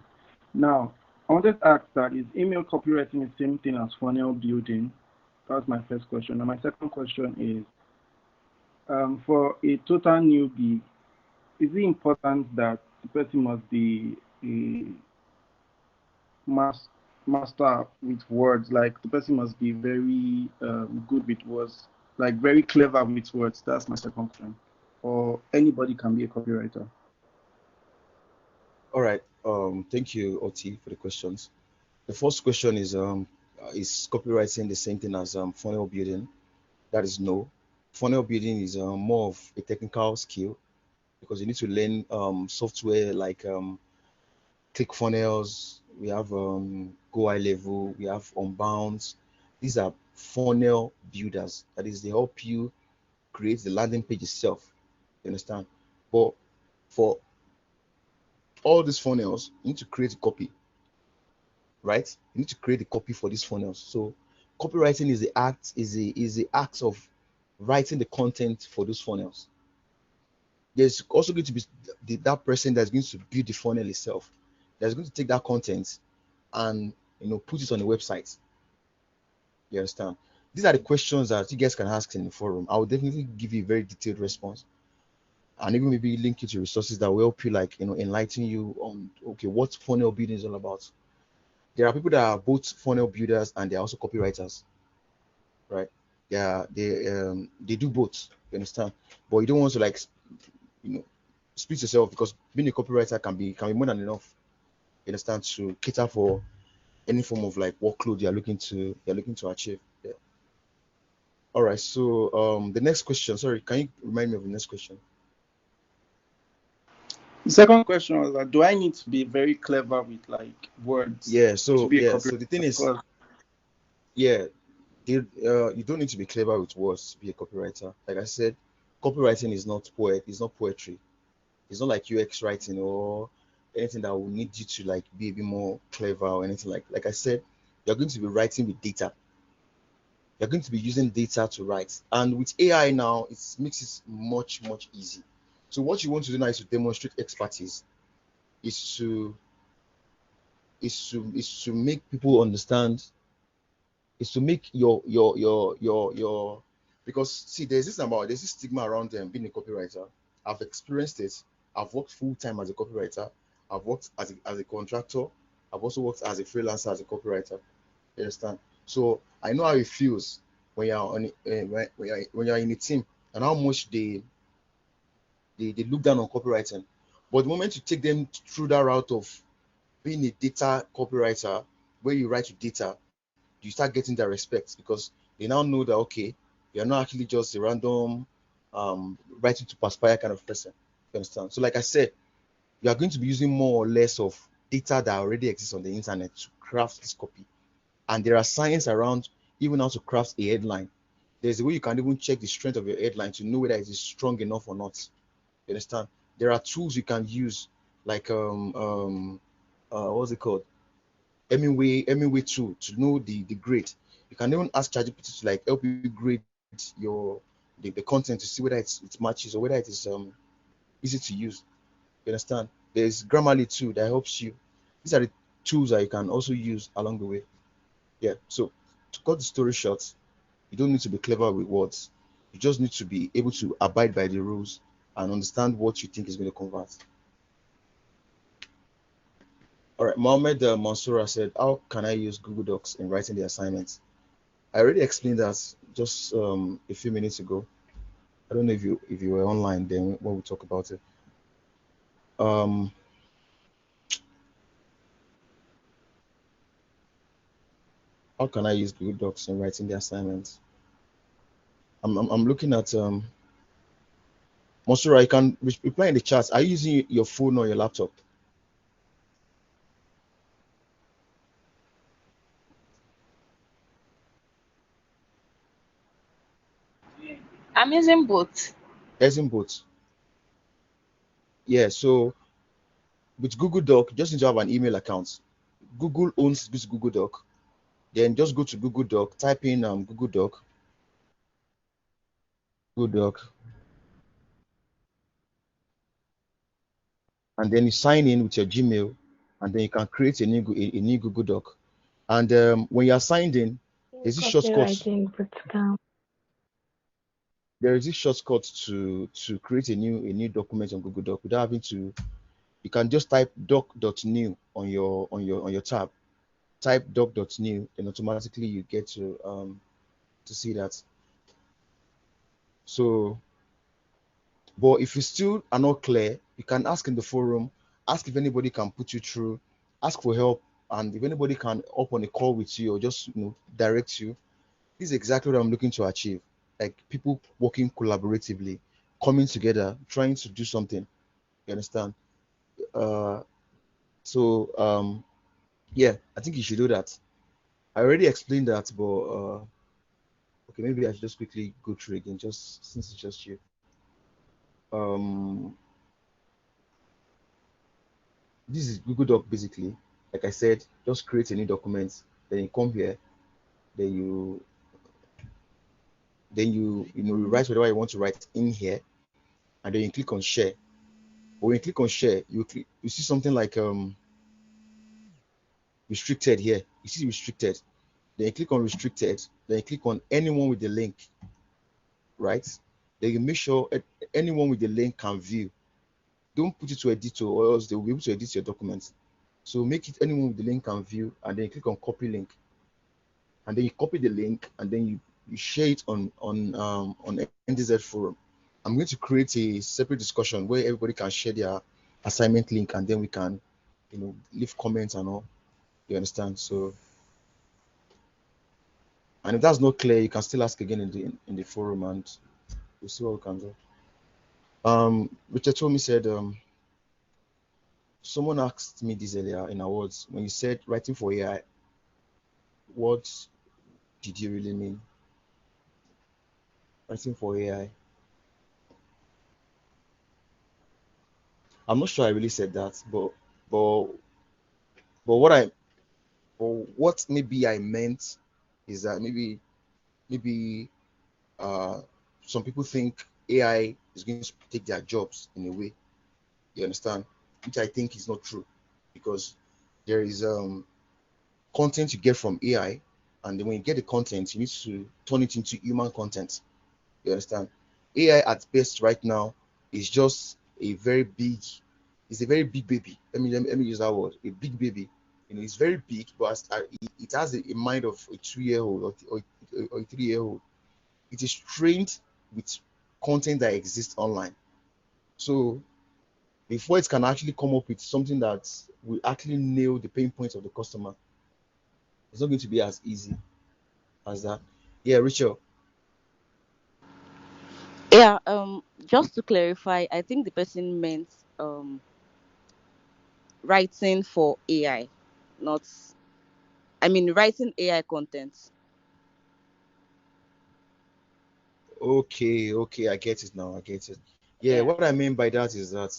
Now, I wanted to ask that is email copywriting the same thing as funnel building? That's my first question. And my second question is, for a total newbie, is it important that the person must be a master with words? Like the person must be very good with words, like very clever with words. That's my second question. Or anybody can be a copywriter. All right. Thank you, Oti, for the questions. The first question is copywriting the same thing as funnel building? That is no. Funnel building is more of a technical skill, because you need to learn software like ClickFunnels. We have Go High Level. We have Unbounds. These are funnel builders. That is, they help you create the landing page itself. You understand? But for all these funnels, you need to create a copy, right? You need to create a copy for these funnels. So copywriting is the act of writing the content for those funnels. There's also going to be that person that's going to build the funnel itself. That's going to take that content and put it on the website. You understand? These are the questions that you guys can ask in the forum. I will definitely give you a very detailed response, and even maybe link you to resources that will help you, like enlighten you on, okay, what funnel building is all about. There are people that are both funnel builders and they're also copywriters, right? They do both. You understand? But you don't want to like you know split yourself, because being a copywriter can be more than enough. You understand, to cater for any form of like workload you're looking to achieve. Yeah. All right. So the next question. Sorry, can you remind me of the next question? The second question was that do I need to be very clever with like words Yeah. to So be a yeah. So copywriter? the thing is, Because yeah, you don't need to be clever with words to be a copywriter. Like I said, copywriting is not It's not poetry. It's not like UX writing or anything that will need you to like be a bit more clever or anything like I said. You're going to be writing with data. You're going to be using data to write, and with AI now, it makes it much easy. So what you want to do now is to demonstrate expertise, is to make people understand, is to make your because see, there's this stigma around them being a copywriter. I've experienced it. I've worked full time as a copywriter. I've worked as a contractor. I've also worked as a freelancer as a copywriter. You understand? So I know how it feels when you're on when you're in a team, and how much they look down on copywriting. But the moment you take them through that route of being a data copywriter, where you write with data, you start getting that respect, because they now know that, okay, you're not actually just a random writing to perspire kind of person. You understand? So like I said, you are going to be using more or less of data that already exists on the internet to craft this copy. And there are science around even how to craft a headline. There's a way you can even check the strength of your headline to know whether it is strong enough or not. You understand? There are tools you can use, like what's it called? Hemingway tool, to know the grade. You can even ask ChatGPT to like help you grade your the content, to see whether it matches, or whether it is easy to use. You understand? There's Grammarly too that helps you. These are the tools that you can also use along the way. Yeah. So to cut the story short, you don't need to be clever with words. You just need to be able to abide by the rules and understand what you think is going to convert. All right. Mohammed Mansoura said, "How can I use Google Docs in writing the assignments?" I already explained that just a few minutes ago. I don't know if you were online then when we talk about it. Um, how can I use Google Docs in writing the assignments? I'm looking at Monsura. You can reply in the chat. Are you using your phone or your laptop? I'm using both. As in both. Yeah. So with Google Doc, you just need to have an email account. Google owns this Google Doc. Then just go to Google Doc, type in Google Doc, and then you sign in with your Gmail, and then you can create a new Google Doc. And when you are signed in, there's this shortcut. Copywriting bootcamp. There is this shortcut to create a new document on Google Doc without having to. You can just type doc.new on your tab. Type doc.new, and automatically you get to see that. So, but if you still are not clear, you can ask in the forum, ask if anybody can put you through, ask for help, and if anybody can hop on a call with you or just direct you. This is exactly what I'm looking to achieve. Like people working collaboratively, coming together, trying to do something. You understand? Uh, so yeah, I think you should do that. I already explained that, but okay, maybe I should just quickly go through again, just since it's just you. Um, this is Google Doc basically. Like I said, just create a new document, then you come here, then you write whatever you want to write in here, and then you click on share. But when you click on share, you see something like restricted here. You see restricted. Then you click on restricted. Then you click on anyone with the link, right? Then you make sure anyone with the link can view. Don't put it to editor, or else they will be able to edit your documents. So make it anyone with the link can view, and then you click on copy link, and then you copy the link, and then you share it on NDZ forum. I'm going to create a separate discussion where everybody can share their assignment link, and then we can, leave comments and all. You understand? So, and if that's not clear, you can still ask again in the forum, and we'll see what we can do. Richard told me said someone asked me this earlier in awards when you said writing for AI. What did you really mean? Writing for AI. I'm not sure I really said that, but but what maybe I meant is that maybe uh some people think AI is going to take their jobs in a way. You understand? Which I think is not true, because there is content you get from AI, and then when you get the content, you need to turn it into human content. You understand? AI at best right now is just a very big, it's a very big baby. Let me use that word, a big baby. It's very big, but it has a mind of a 2 year old, or a 3 year old. It is trained with content that exists online. So before it can actually come up with something that will actually nail the pain points of the customer, it's not going to be as easy as that. Yeah, Rachel. Yeah, just to clarify, I think the person meant writing for AI, not, I mean, writing AI content. Okay, okay, I get it now. I get it. Yeah, Yeah, what I mean by that is that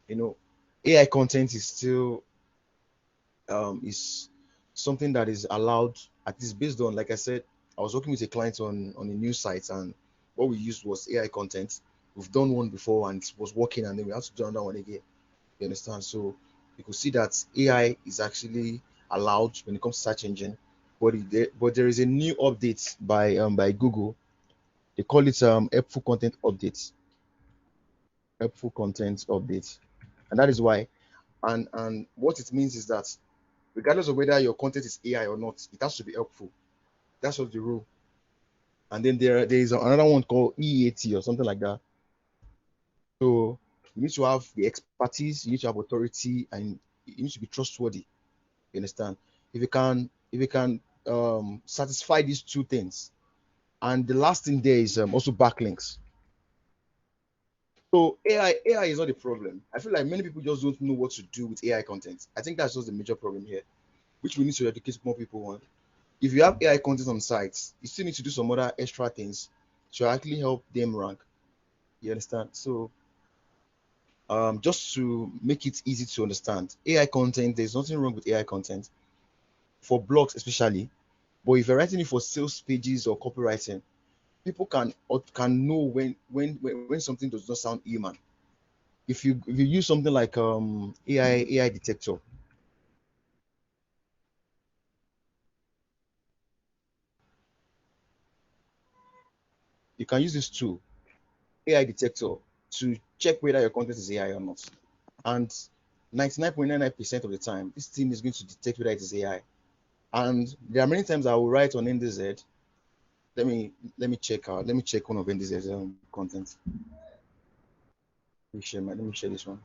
you know, AI content is still is something that is allowed, at least based on, like I said, I was working with a client on a news site, and what we used was AI content. We've done one before and it was working, and then we had to do another one again. You understand? So you could see that AI is actually allowed when it comes to search engine, but there is a new update by Google. They call it helpful content updates. Helpful content updates, and that is why. And what it means is that regardless of whether your content is AI or not, it has to be helpful. That's just the rule. And then there is another one called EAT or something like that. So you need to have the expertise, you need to have authority, and you need to be trustworthy. You understand? If you can satisfy these two things, and the last thing there is also backlinks. So AI is not a problem. I feel like many people just don't know what to do with AI content. I think that's just the major problem here, which we need to educate more people on. If you have AI content on sites, you still need to do some other extra things to actually help them rank. You understand? So just to make it easy to understand, AI content, there's nothing wrong with AI content for blogs especially. But if you're writing it for sales pages or copywriting, people can know when something does not sound human. If you use something like AI detector, you can use this tool, AI detector, to check whether your content is AI or not. And 99.99% of the time, this thing is going to detect whether it is AI. And there are many times I will write on NDZ. Let me check one of NDZ's content. Let me share this one.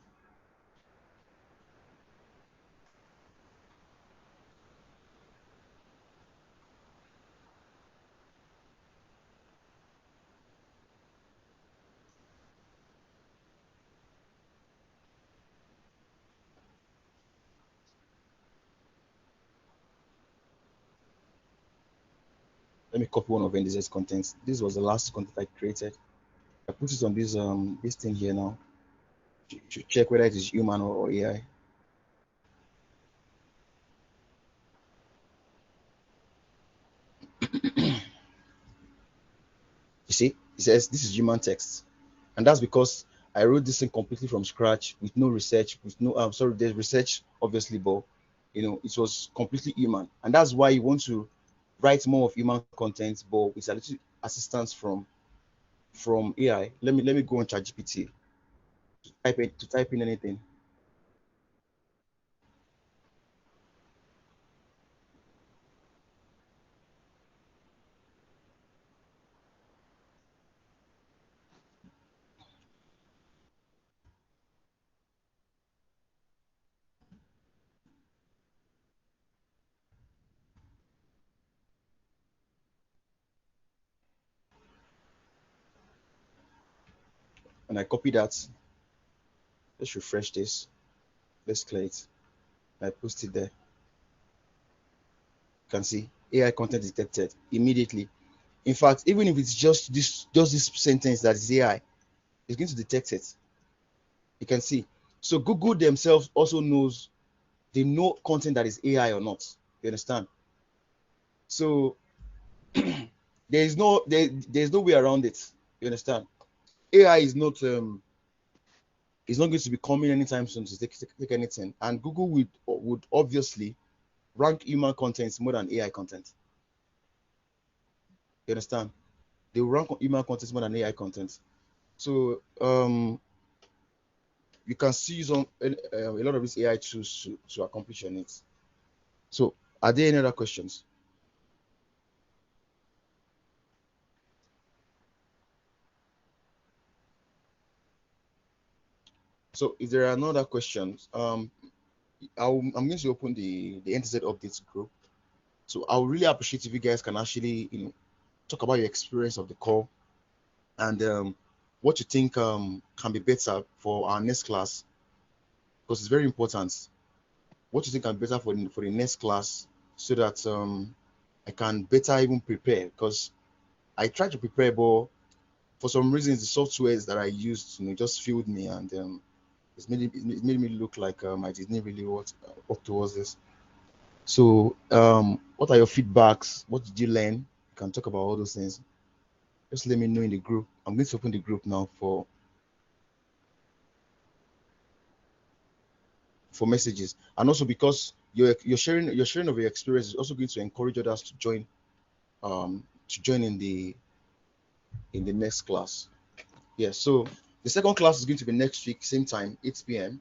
Let me copy one of NDZ's contents. This was the last content I created. I put it on this thing here now to check whether it is human or AI. You see, it says this is human text, and that's because I wrote this thing completely from scratch with no research, with no sorry, there's research obviously, but it was completely human, and that's why you want to write more of human content, but with a little assistance from AI. Let me go on ChatGPT to type in anything, and I copy that. Let's refresh this. Let's clear it. I post it there. You can see AI content detected immediately. In fact, even if it's just this sentence that is AI, it's going to detect it. You can see. So Google themselves also knows, they know content that is AI or not. You understand? So there's no way around it. You understand? AI is not going to be coming anytime soon to take anything, and Google would obviously rank human content more than AI content. You understand? They will rank human content more than AI content. So you can see some a lot of these AI tools to accomplish your needs. So are there any other questions? So if there are no other questions, I'm going to open the NTZ updates group. So I would really appreciate if you guys can actually talk about your experience of the call, and what you think can be better for our next class, because it's very important. What you think can be better for the next class, so that I can better even prepare, because I try to prepare, but for some reasons the softwares that I used just failed me, and it made me look like I didn't really work up towards this. So what are your feedbacks? What did you learn? You can talk about all those things. Just let me know in the group. I'm going to open the group now for messages, and also because you're sharing of your experience is also going to encourage others to join in the next class. Yeah, so the second class is going to be next week, same time, 8 p.m.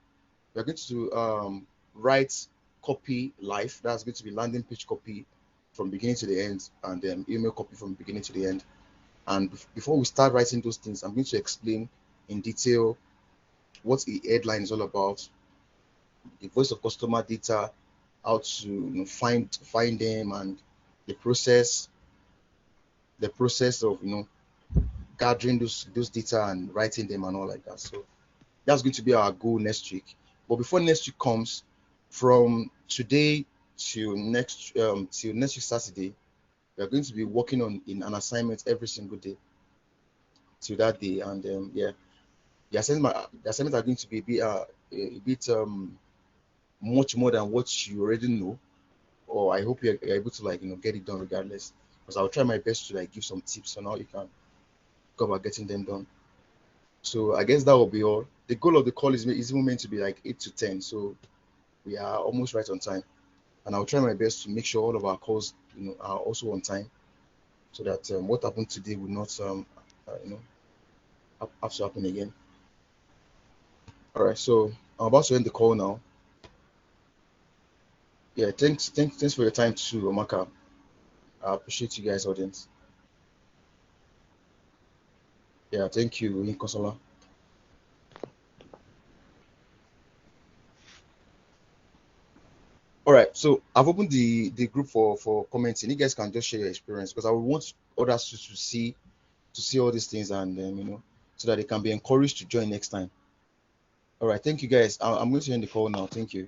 We're going to write copy live. That's going to be landing page copy from beginning to the end, and then email copy from beginning to the end. And before we start writing those things, I'm going to explain in detail what a headline is all about, the voice of customer data, how to find them, and the process of gathering those data and writing them and all like that. So that's going to be our goal next week. But before next week comes, from today till next week Saturday, we are going to be working on an assignment every single day till that day. And yeah, the assignment are going to be a bit much more than what you already know, or I hope you're able to get it done regardless, because I'll try my best to give some tips on how you can go about getting them done. So I guess that will be all. The goal of the call is even meant to be like 8 to 10, so we are almost right on time, and I'll try my best to make sure all of our calls are also on time, so that what happened today will not have to happen again. All right, so I'm about to end the call now. Yeah, thanks for your time too, Omaka. I appreciate you guys, audience. Yeah, thank you, Inkosola. All right, so I've opened the group for commenting. You guys can just share your experience, because I would want others to see all these things, and so that they can be encouraged to join next time. All right, thank you guys. I'm going to end the call now. Thank you.